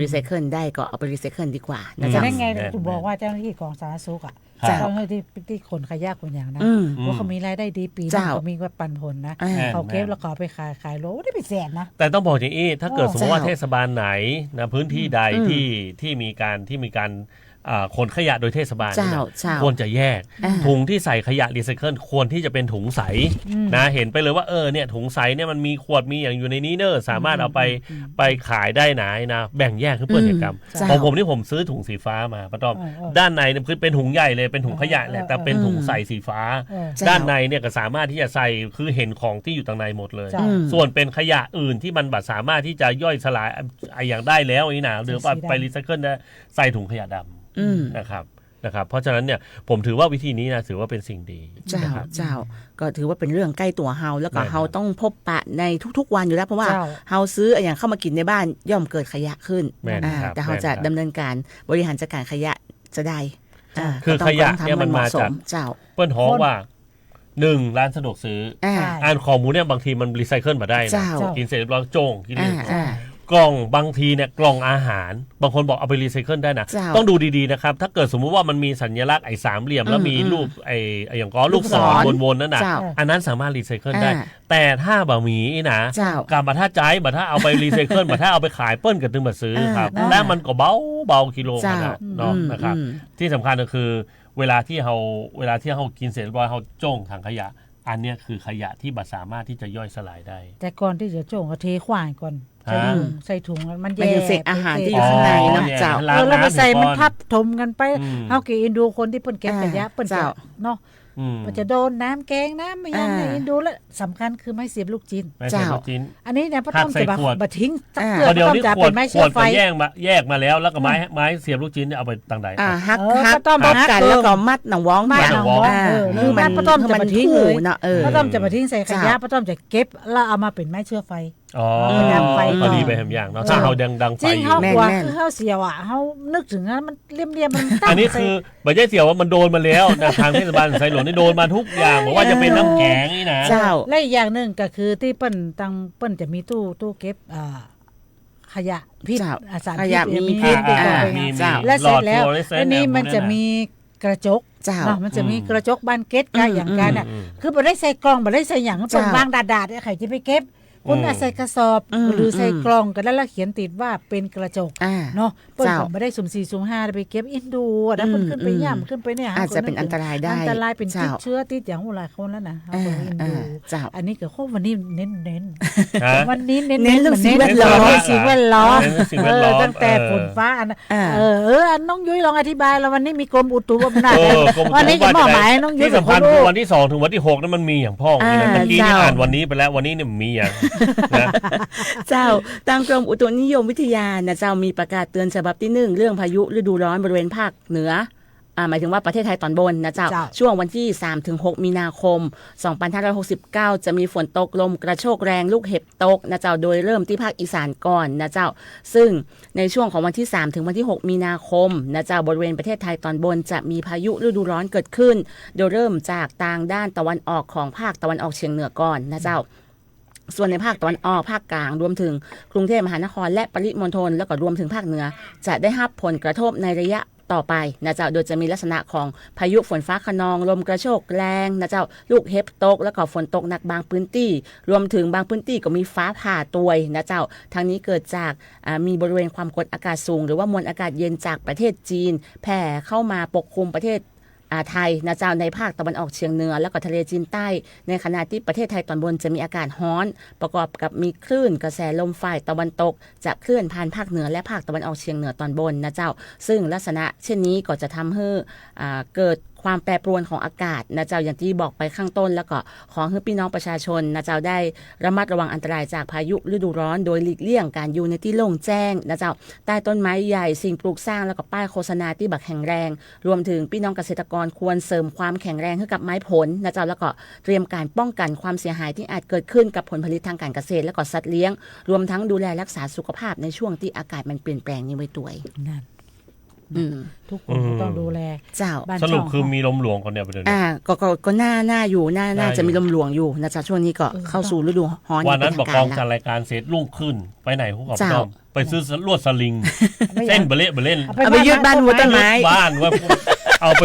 รีไซเคิลได้ก็เอาไปรีไซเคิลดีกว่านะจ๊ะนั่นไงคุณบอกว่าเจ้าหน้าที่ของสาธารณสุขเจ้าหน้าที่ขนขยะคนอย่างนะว่าเขามีรายได้ดีปีนึงเขามีว่าปันผลนะเขาเก็บแล้วก็ไปขายโลได้เป็นแสนนะแต่ต้องบอกอย่างนี้ถ้าเกิดสมมติว่าเทศบาลไหนนะพื้นที่ใดที่มีการขนขยะโดยเทศบาลควรจะแยกถุงที่ใส่ขยะรีไซเคิลควรที่จะเป็นถุงใสนะเห็นไปเลยว่าเนี่ยถุงใสเนี่ยมันมีขวดมีอย่างอยู่ในนี้เนอะสามารถเอาไปขายได้ไหนนะแบ่งแยกขึ้นเพื่อกิจกรรมของผมนี่ผมซื้อถุงสีฟ้ามาป้าต้อมด้านในเนี่ยคือเป็นถุงใหญ่เลยเป็นถุงขยะแหละแต่เป็นถุงใสสีฟ้าด้านในเนี่ยก็สามารถที่จะใส่คือเห็นของที่อยู่ตรงในหมดเลยส่วนเป็นขยะอื่นที่มันสามารถที่จะย่อยสลายอย่างได้แล้วนี่นะหรือไปรีไซเคิลได้ใส่ถุงขยะดำนะครับเพราะฉะนั้นเนี่ยผมถือว่าวิธีนี้นะถือว่าเป็นสิ่งดีเจ้าก็ถือว่าเป็นเรื่องใกล้ตัวเฮาแล้วก็เฮาต้องพบปะในทุกๆวันอยู่แล้วเพราะว่าเฮาซื้ออย่างเข้ามากินในบ้านย่อมเกิดขยะขึ้นแต่เฮาจะดำเนินการบริหารจัดการขยะจะได้คือขยะเนี่ยมันมาจากเปิ้ลฮ้องว่า1ร้านสะดวกซื้ออ่านข้อมูลเนี่ยบางทีมันรีไซเคิลมาได้นะกินเสร็จแล้วโจ่งกินกล่องบางทีเนี่ยกล่องอาหารบางคนบอกเอาไปรีไซเคิลได้นะต้องดูดีๆนะครับถ้าเกิดสมมุติว่ามันมีสัญลักษณ์ไอ้สามเหลี่ยมแล้วมีรูปไอ้อย่างก็ลูกศรวนๆนั่นน่ะอันนั้นสามารถรีไซเคิลได้แต่ถ้าบะหมี่นะกับบัตรถ้าบัตรถ้าเอาไปรีไซเคิลบัตรถ้าเอาไปขายเปิ้ลกับตึงมาซื้อครับแล้วมันก็เบากิโลขนาดเนาะนะครับที่สำคัญก็คือเวลาที่เรากินเสร็จเรียบร้อยเราจ้งถังขยะอันนี้คือขยะที่บัตรสามารถที่จะย่อยสลายได้แต่ก่อนที่จะจ้งก็เทขวานก่อนใส่ถุงมันแย่เศษอาหารที่อยู่ข้างในนะเจ้าแล้วไปใส่มันทับถมกันไปเฮาก็อินดูคนที่เปิ้นเก็บขยะเปิ้นจะเนาะมันจะโดนน้ำแกงน้ำไม่ยังไงดูแล้วสำคัญคือไม้เสียบลูกจิ้นเจ้าอันนี้เนี่ยป้าต้อมจะแบบทิ้งตักเกลือป้าต้อมจะเป็นไม้เชื่อไฟแยกมาแล้วแล้วก็ไม้เสียบลูกจิ้นเอาไปต่างใดฮักป้าต้อมกันแล้วก็มัดหนังว้องคือมันป้าต้อมจะมาทิ้งเลยป้าต้อมจะมาทิ้งใส่ขยะป้าต้อมจะเก็บแล้วเอามาเป็นไม้เชื่อไฟพอดีไปแหมอย่างเนาะถ้าเขาดังไฟจริงเขากว่าคือเขาเสียวเขานึกถึงนะมันเลี่ยมมันอันนี้คือไม่ใช่เสียวว่ามันโดนมาแล้วนะทางเทศบาลไซหลวงนี่โดนมาทุกอย่างบอกว่าจะเป็นน้ำแข็งนี่นะและอีกอย่างหนึ่งก็คือที่เปิ้นจะมีตู้เก็บขยะพิษสารพิษมีพิษและเสร็จแล้วอันนี้มันจะมีกระจกมันจะมีกระจกบานเก็ตกันอย่างกันน่ะคือบ่ได้ใส่กล่องบ่ได้ใส่หยังเป็นวางดาดๆใครจะไปเก็บคุณใส่กระสอบหรือใส่กล่องก็ได้แล้วเขียนติดว่าเป็นกระจกเนาะเปิ้นไม่ได้สุ่ม4สุ่ม5ไปเก็บอินดูแล้วเพิ่นขึ้นไปย่ำขึ้นไปเนี่ยอาจจะเป็นอันตรายได้อันตรายเป็นติดเชื้อติดอย่างหลายคนแล้วนะอินดูอันนี้ก็วันนี้เน้นวันนี้เน้นเรื่องสิ่งแวดล้อมตั้งแต่ฝนฟ้าอันน้องยุ้ยลองอธิบายแล้ววันนี้มีกรมอุตุนิยมวิทยาวันนี้จะมอบหมายน้องยุ้ยที่สำคัญวันที่2ถึงวันที่6นั้นมันมีอย่างพ่อเมื่อกี้นี่อ่านวันนี้ไปแล้ววันนี้เนี่ยมีอย่างเจ้าทางกรมอุตุนิยมวิทยานะเจ้ามีประกาศเตือนฉบับที่1เรื่องพายุฤดูร้อนบริเวณภาคเหนือหมายถึงว่าประเทศไทยตอนบนนะเจ้าช่วงวันที่ 3-6 มีนาคม 2569 จะมีฝนตกลมกระโชกแรงลูกเห็บตกนะเจ้าโดยเริ่มที่ภาคอีสานก่อนนะเจ้าซึ่งในช่วงของวันที่ 3 ถึงวันที่ 6 มีนาคมนะเจ้าบริเวณประเทศไทยตอนบนจะมีพายุฤดูร้อนเกิดขึ้นโดยเริ่มจากทางด้านตะวันออกของภาคตะวันออกเฉียงเหนือก่อนนะเจ้าส่วนในภาคตะวันออกภาคกลางรวมถึงกรุงเทพมหานครและปริมณฑลแล้วก็รวมถึงภาคเหนือจะได้รับผลกระทบในระยะ ต่อไปนะเจ้าโดยจะมีลักษณะของพายุฝนฟ้าคะนองลมกระโชกแรงนะเจ้าลูกเห็บตกแล้วก็ฝนตกหนักบางพื้นที่รวมถึงบางพื้นที่ก็มีฟ้าผ่าตวยนะเจ้าทั้งนี้เกิดจากมีบริเวณความกดอากาศสูงหรือว่ามวลอากาศเย็นจากประเทศจีนแผ่เข้ามาปกคลุมประเทศไทยนะเจ้าในภาคตะวันออกเฉียงเหนือแล้วก็ทะเลจีนใต้ในขณะที่ประเทศไทยตอนบนจะมีอากาศร้อนประกอบกับมีคลื่นกระแสลมฝ่ายตะวันตกจะเคลื่อนผ่านภาคเหนือและภาคตะวันออกเฉียงเหนือตอนบนนะเจ้าซึ่งลักษณะเช่นนี้ก็จะทำให้เกิดความแปรปรวนของอากาศนะเจ้าอย่างที่บอกไปข้างต้นแล้วก็ขอให้พี่น้องประชาชนนะเจ้าได้ระมัดระวังอันตรายจากพายุฤดูร้อนโดยหลีกเลี่ยงการอยู่ในที่โล่งแจ้งนะเจ้าใต้ต้นไม้ใหญ่สิ่งปลูกสร้างแล้วก็ป้ายโฆษณาที่บักแข็งแรงรวมถึงพี่น้องเกษตรกรควรเสริมความแข็งแรงให้กับไม้ผลนะเจ้าแล้วก็เตรียมการป้องกันความเสียหายที่อาจเกิดขึ้นกับผลผลิตทางการเกษตรและก็สัตว์เลี้ยงรวมทั้งดูแลรักษาสุขภาพในช่วงที่อากาศมันเปลี่ยนแปลงนี้ไว้ด้วยนั่นทุกคนต้องดูแลเจ้าสรุปคือมีลมหลวงคนเดียวไปเลยก็น่าอยู่น่าจะมีลมหลวงอยู่นะจ๊ะช่วงนี้ก็เข้าสู่ฤดูร้อนวันนั้นบอกกองจัดรายการเสร็จรุ่งขึ้นไปไหนพวกกับต้อมไปซื้อลวดสลิงเส้นเบลเล่นเอาไปยืดบ้านหัวต้นไม้บ้านว่าเอาไป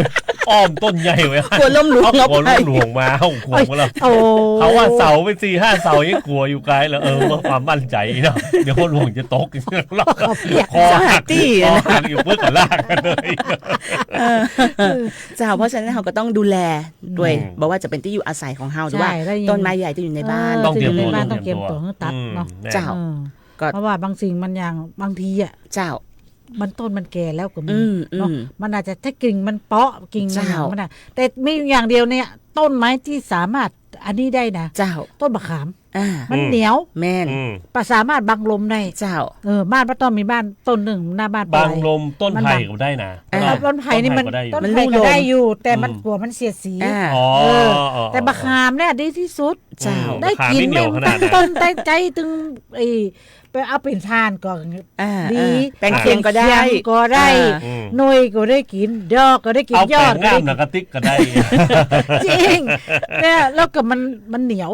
อ้อมต้นใหญ่ไว้กลัวลมหลวงกลัวลมหลวงมาห่วงมาแล้วเขาว่าเสาไป 4-5 เสายังกลัวอยู่ไกลแล้วว่าความมั่นใจเนาะเดี๋ยวคนหลวงจะตกแล้วคอหักอยู่เพื่อกันลากกันเลยเจ้าเพราะฉะนั้นเราก็ต้องดูแลด้วยบอกว่าจะเป็นที่อยู่อาศัยของเฮาด้วยว่าต้นไม้ใหญ่ที่อยู่ในบ้านต้องเตรียมตัวต้องเตรียมตัวตัดเนาะเจ้าเพราะว่าบางสิ่งมันอย่างบางทีอ่ะเจ้ามันต้นมันแก่แล้วก็มีเนาะมันอาจจะถ้ากิ่งมันเปาะกิ่งมันน่ะแต่ไม่อย่างเดียวเนี่ยต้นไม้ที่สามารถอันนี้ได้นะเจ้าต้นมะขามมันเหนียวแม่นสามารถบังลมได้เจ้าบ้านป้าต้อมมีบ้านต้นหนึ่งหน้าบ้านบังลมต้นไผ่ก็ได้นะต้นไผ่นี่มันต้นไผ่ก็ได้อยู่แต่มันกลัวมันเสียสีแต่มะขามเนี่ยดีที่สุดเจ้าได้กินไม่ต้นได้ใจถึงไปเอาเป็นทานก็ดีแปลงเคียงก็ได้หน่วยก็ได้กินดอกก็ได้กินยอดก็ได้กินกระติกก็ได้จริงเนี่ยแล้วก็มันเหนียว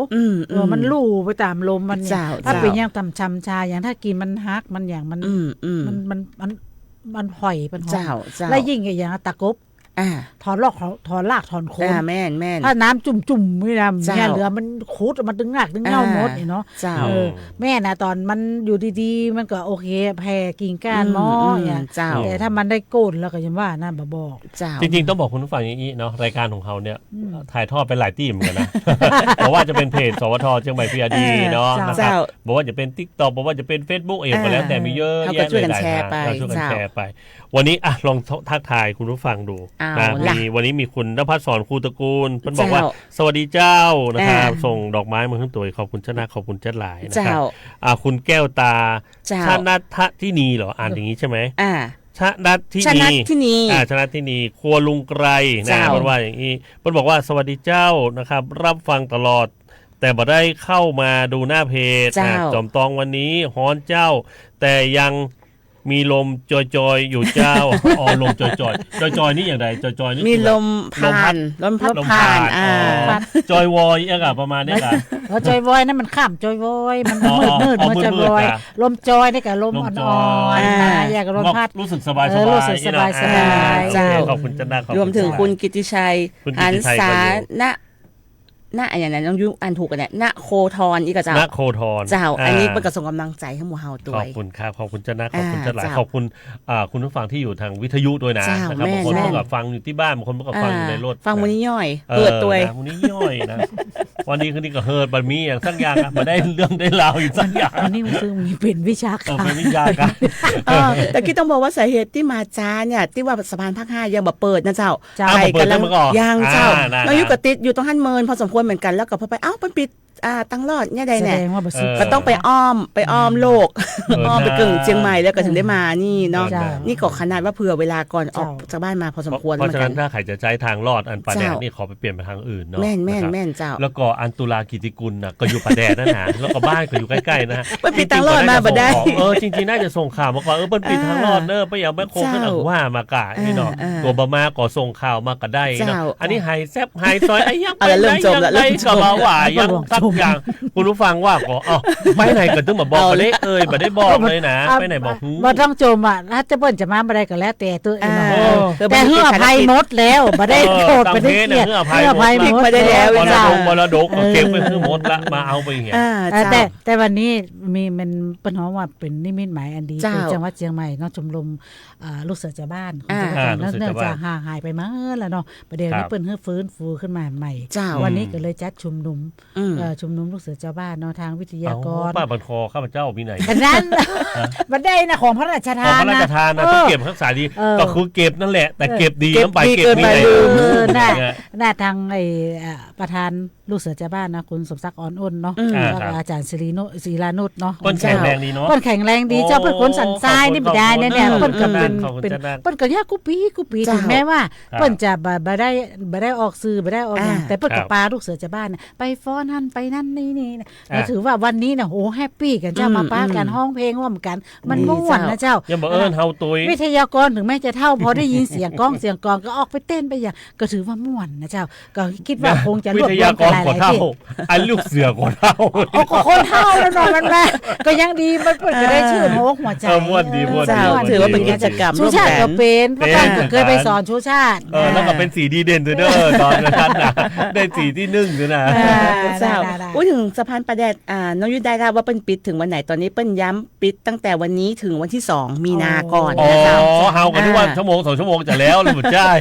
มันลู่ไปตามลมมันถ้าเป็นอย่างตำชำชาอย่างถ้ากินมันฮักมันอย่างมันห่อยมันหอมแล้วยิ่งอย่างตะกบถอนรากถอนโคนแม่นถ้าน้ำจุ่มไม่ดำเนี่ยเหลือมันคูดมันตึงหนักตึงเงาหมดเนาะแม่นะตอนมันอยู่ดีๆมันก็โอเคแผ่กิ่งก้านมอเนี่ยแต่ถ้ามันได้โกนแล้วก็ยังว่าน่าบอกจริงๆต้องบอกคุณผู้ฟังอย่างนี้เนาะรายการของเขาเนี่ยถ่ายทอดไปหลายที่เหมือนกันนะเพราะว่าจะเป็นเพจสวทเชียงใหม่ PRD เนาะนะครับบอกว่าจะเป็น TikTok บอกว่าจะเป็น Facebook เองก็แล้วแต่มีเยอะแยะเลยหลายทางเราช่วยกันแชร์ไปวันนี้ลองทักทายคุณผู้ฟังดูนะวันนี้มีคุณณภัสสรครูตระกูลเพิ่นบอกว่าสวัสดีเจ้านะครับส่งดอกไม้มาขึ้นตัวขอบคุณชนะขอบคุณเจ้าหลายนะครับคุณแก้วตาชนะที่นีเหรออ่านอย่างนี้ใช่ไหมชนะที่นีชนะที่นีครัวลุงไกรนะเพิ่นว่าอย่างนี้เพิ่นบอกว่าสวัสดีเจ้านะครับรับฟังตลอดแต่บ่ได้เข้ามาดูหน้าเพจจอมตองวันนี้ฮ้อนเจ้าแต่ยังมีลมจอยๆอยู่เจ้าลมจอยๆนี่อย่างไรจอยๆนี่มีลมพัดผ่านจอยวอยอ่ะประมาณนี้ค่ะจอยวอยนั่นมันข้ามจอยวอยมันมืดมันจอยวอยลมจอยนี่กับลมอ่อนๆอยากลมพัดรู้สึกสบายเจ้าขอบคุณจันทร์รวมถึงคุณกิติชัยหันษาณอย่างนั้นต้องยุ่งอ่านถูกกันเนี่ยณโคทรอีกเจ้าณโคทรเจ้าอันนี้เป็นกระส่งกำลังใจให้หมู่เฮาตัวขอบคุณครับขอบคุณเจ้านะขอบคุณเจ้าหลายขอบคุณคุณผู้ฟังที่อยู่ทางวิทยุด้วยนะครับบางคนก็ฟังอยู่ที่บ้านบางคนก็ฟังอยู่ในรถฟังวันนี้ย่อยเปิดตัววันนี้ย่อยนะวันนี้คืนนี้ก็เฮิร์ตบันมีอย่างสักอย่างมาได้เรื่องได้ราวอยู่สักอย่างอันนี้มันคือมีเป็นวิชาการเป็นวิชาการแต่คิดต้องบอกว่าสาเหตุที่มาจ้าเนี่ยที่ว่าสะพานภาค 5ยังบ่เปิดนะเจ้าไปกันแล้วยังเจ้าเราอยู่กับติดอยู่ตรงหันเมินพอสมควรเหมือนกันแล้วก็พอไปมันปิดตั้งรอดเนี่ยใดเนี่ยก็ต้องไปอ้อมโลกอ้อมไปกึ่งเชียงใหม่แล้วก็ถึงได้มานี่เนาะนี่ก็ขนาดว่าเผื่อเวลาก่อนออกจากบ้านมาพอสมควรเพราะฉะนั้นถ้าใครจะใช้ทางลอดอันปาแดดนี่ขอไปเปลี่ยนไปทางอื่นเนาะแม่นเจ้าแล้วก็อันตุลากิติกุลน่ะก็อยู่ปาแดดนั่นนะแล้วก็บ้านก็อยู่ใกล้ๆนะไปปิดทางลอดมาบ่ได้จริงๆน่าจะส่งข่าวมาก่อนเปิ้นปิดทางลอดเด้อไปเอาแม่โคขึ้นอังว่ามากะนี่เนาะตัวบ่มาก็ส่งข่าวมาก็ได้เนาะอันนี้ไฮแซ่บไฮซอยไอ้ยักษ์ไปไหนยัง ละ ได้ก็มาว่ายังสักอย่างคุณผู้ฟังว่าก็ไปไหนก็ต้องมาบอกมาได้มาได้บอกเลยนะไปไหนบอกบ่ต้องจมถ้าจะเปิ้นจะมาบ่ได้ก็แล้วแต่ตัวเนาะแต่เฮืออภัยหมดแล้วบ่ได้โกรธบ่ได้เกลียดเฮืออภัยหมดได้แล้วมรดกเก็บไว้คือหมดละมาเอาไปเหี้ยแต่วันนี้มีมันเปิ้นฮ้องว่าเป็นนิมิตหมายอันดีคือจังหวัดเชียงใหม่เนาะชมรมลูกเสือชาวบ้านเนื่องจากห่างหายไปมาแล้วเนาะประเดี๋ยวนี้เปิ้นฟื้นฟูขึ้นมาใหม่วันนี้ก็เลยจัดชุมนุมลูกเสือชาวบ้านเนาะทางวิทยากรป้าบันคอข้าพเจ้ามีไหนนั้นมันได้นะของพระราชทานนะของพระราชทานนะต้องเก็บรักษาดีก็คือเก็บนั่นแหละแต่เก็บดีน้ำไปเก็บไม่ได้น่าทางประธานลูกเสือชาวบ้านนะคุณสมศักดิ์อ่อนอ้นเนาะอาจารย์ศิลานุชเนาะต้นแข็งแรงดีเนาะต้นแข็งแรงดีเจ้าเป็นคนสันทรายนี่ไม่ได้เนี่ยเปิ้นก็เป็นก็ยากกุปีถึงแม้ว่าเปิ้นจะบ่ได้ออกสื่อบ่ได้ออกแต่เปิ้นก็ปาลูกเสือชาวบ้านไปฟ้อนหั่นไปนั่นนี่นะถือว่าวันนี้น่ะโหแฮปปี้กันเจ้ามาป้ากันห้องเพลงร่วมกันมันม่วนนะเจ้ายังบ่เอิ้นเฮาตุยวิทยากรถึงแม้จะเท่าพอได้ยินเสียงก้องเสียงกลองก็ออกไปเต้นไปอย่างก็ถือว่าม่วนนะเจ้าก็คิดว่าคงจะรวบรวมกันหลายๆที่ไอ้ลูกเสือคนเท่าก็คนเท่าแล้วนอนมันแม่ก็ยังดีมันเปิดก็ได้ชื่อโมกหัวใจม่วนดีถือว่าเป็นกิจกรรมชูชาติก็เป็นเพราะการเคยไปสอนชูชาติแล้วก็เป็นสีดีเด่นเด้อตอนนั้นนะได้สีที่1ด้วยนะเจ้าพูดถึงสะพานปลาแดดน้องยุ้ยได้ครับว่าเปิ้นปิดถึงวันไหนตอนนี้เปิ้นย้ำปิดตั้งแต่วันนี้ถึงวันที่2มีนาก่อนนะคะเฮากันทุกวันชั่วโมง2ชั่วโมงจะแล้วเลยบ่ใช่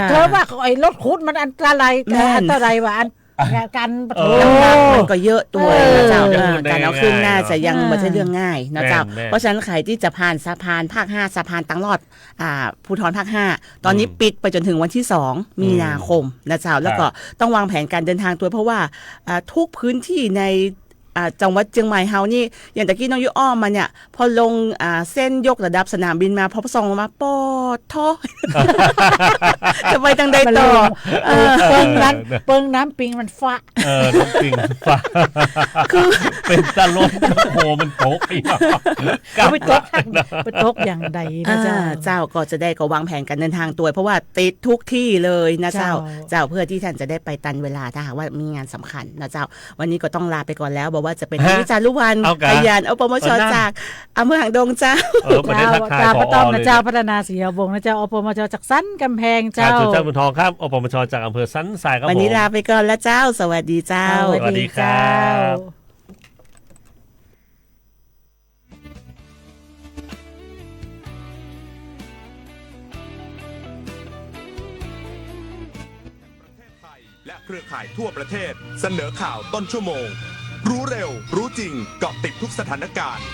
เธอว่าไอ้รถคุดมันอันตรายว่าอันการประท้วงมันก็เยอะตัวเจ้าการเอาขึ้นน่าจะยังไม่ใช่เรื่องง่ายนะเจ้าเพราะฉะนั้นใครที่จะผ่านสะพานภาค5สะพานตังรอดภูธรภาค5ตอนนี้ปิดไปจนถึงวันที่2มีนาคมนะเจ้าแล้วก็ต้องวางแผนการเดินทางตัวเพราะว่าทุกพื้นที่ในจังหวัดเชียงใหม่เฮานี่อย่างตะกี้น้องยุอ้อมมาเนี่ยพอลงเส้นยกระดับสนามบินมาพอส่องมาปอดท้อจะไปทางใดต่อเปิงน้ำปิงมันฟ้าน้ำปิงฟ้าคือเป็นตะลมโหมันตกอีกไปตกอย่างใดนะเจ้าก็จะได้ก็วางแผนการเดินทางตัวเพราะว่าติดทุกที่เลยนะเจ้าเพื่อที่ท่านจะได้ไปตันเวลาถ้าหากว่ามีงานสำคัญนะเจ้าวันนี้ก็ต้องลาไปก่อนแล้วว่าจะเป็นวิจารณ์ลุวันพยานอปมช.จากอำเภอหางดงเจ้าเจ้าพระต้อมนะเจ้าพัฒนาศรีวงศ์นะเจ้าอปมช.จากสันกำแพงเจ้าเจ้าบุญทองครับอปมช.จากอำเภอสันทรายครับวันนี้ลาไปก่อนแล้วเจ้าสวัสดีเจ้าสวัสดีครับและเครือข่ายทั่วประเทศเสนอข่าวต้นชั่วโมงรู้เร็วรู้จริงเกาะติดทุกสถานการณ์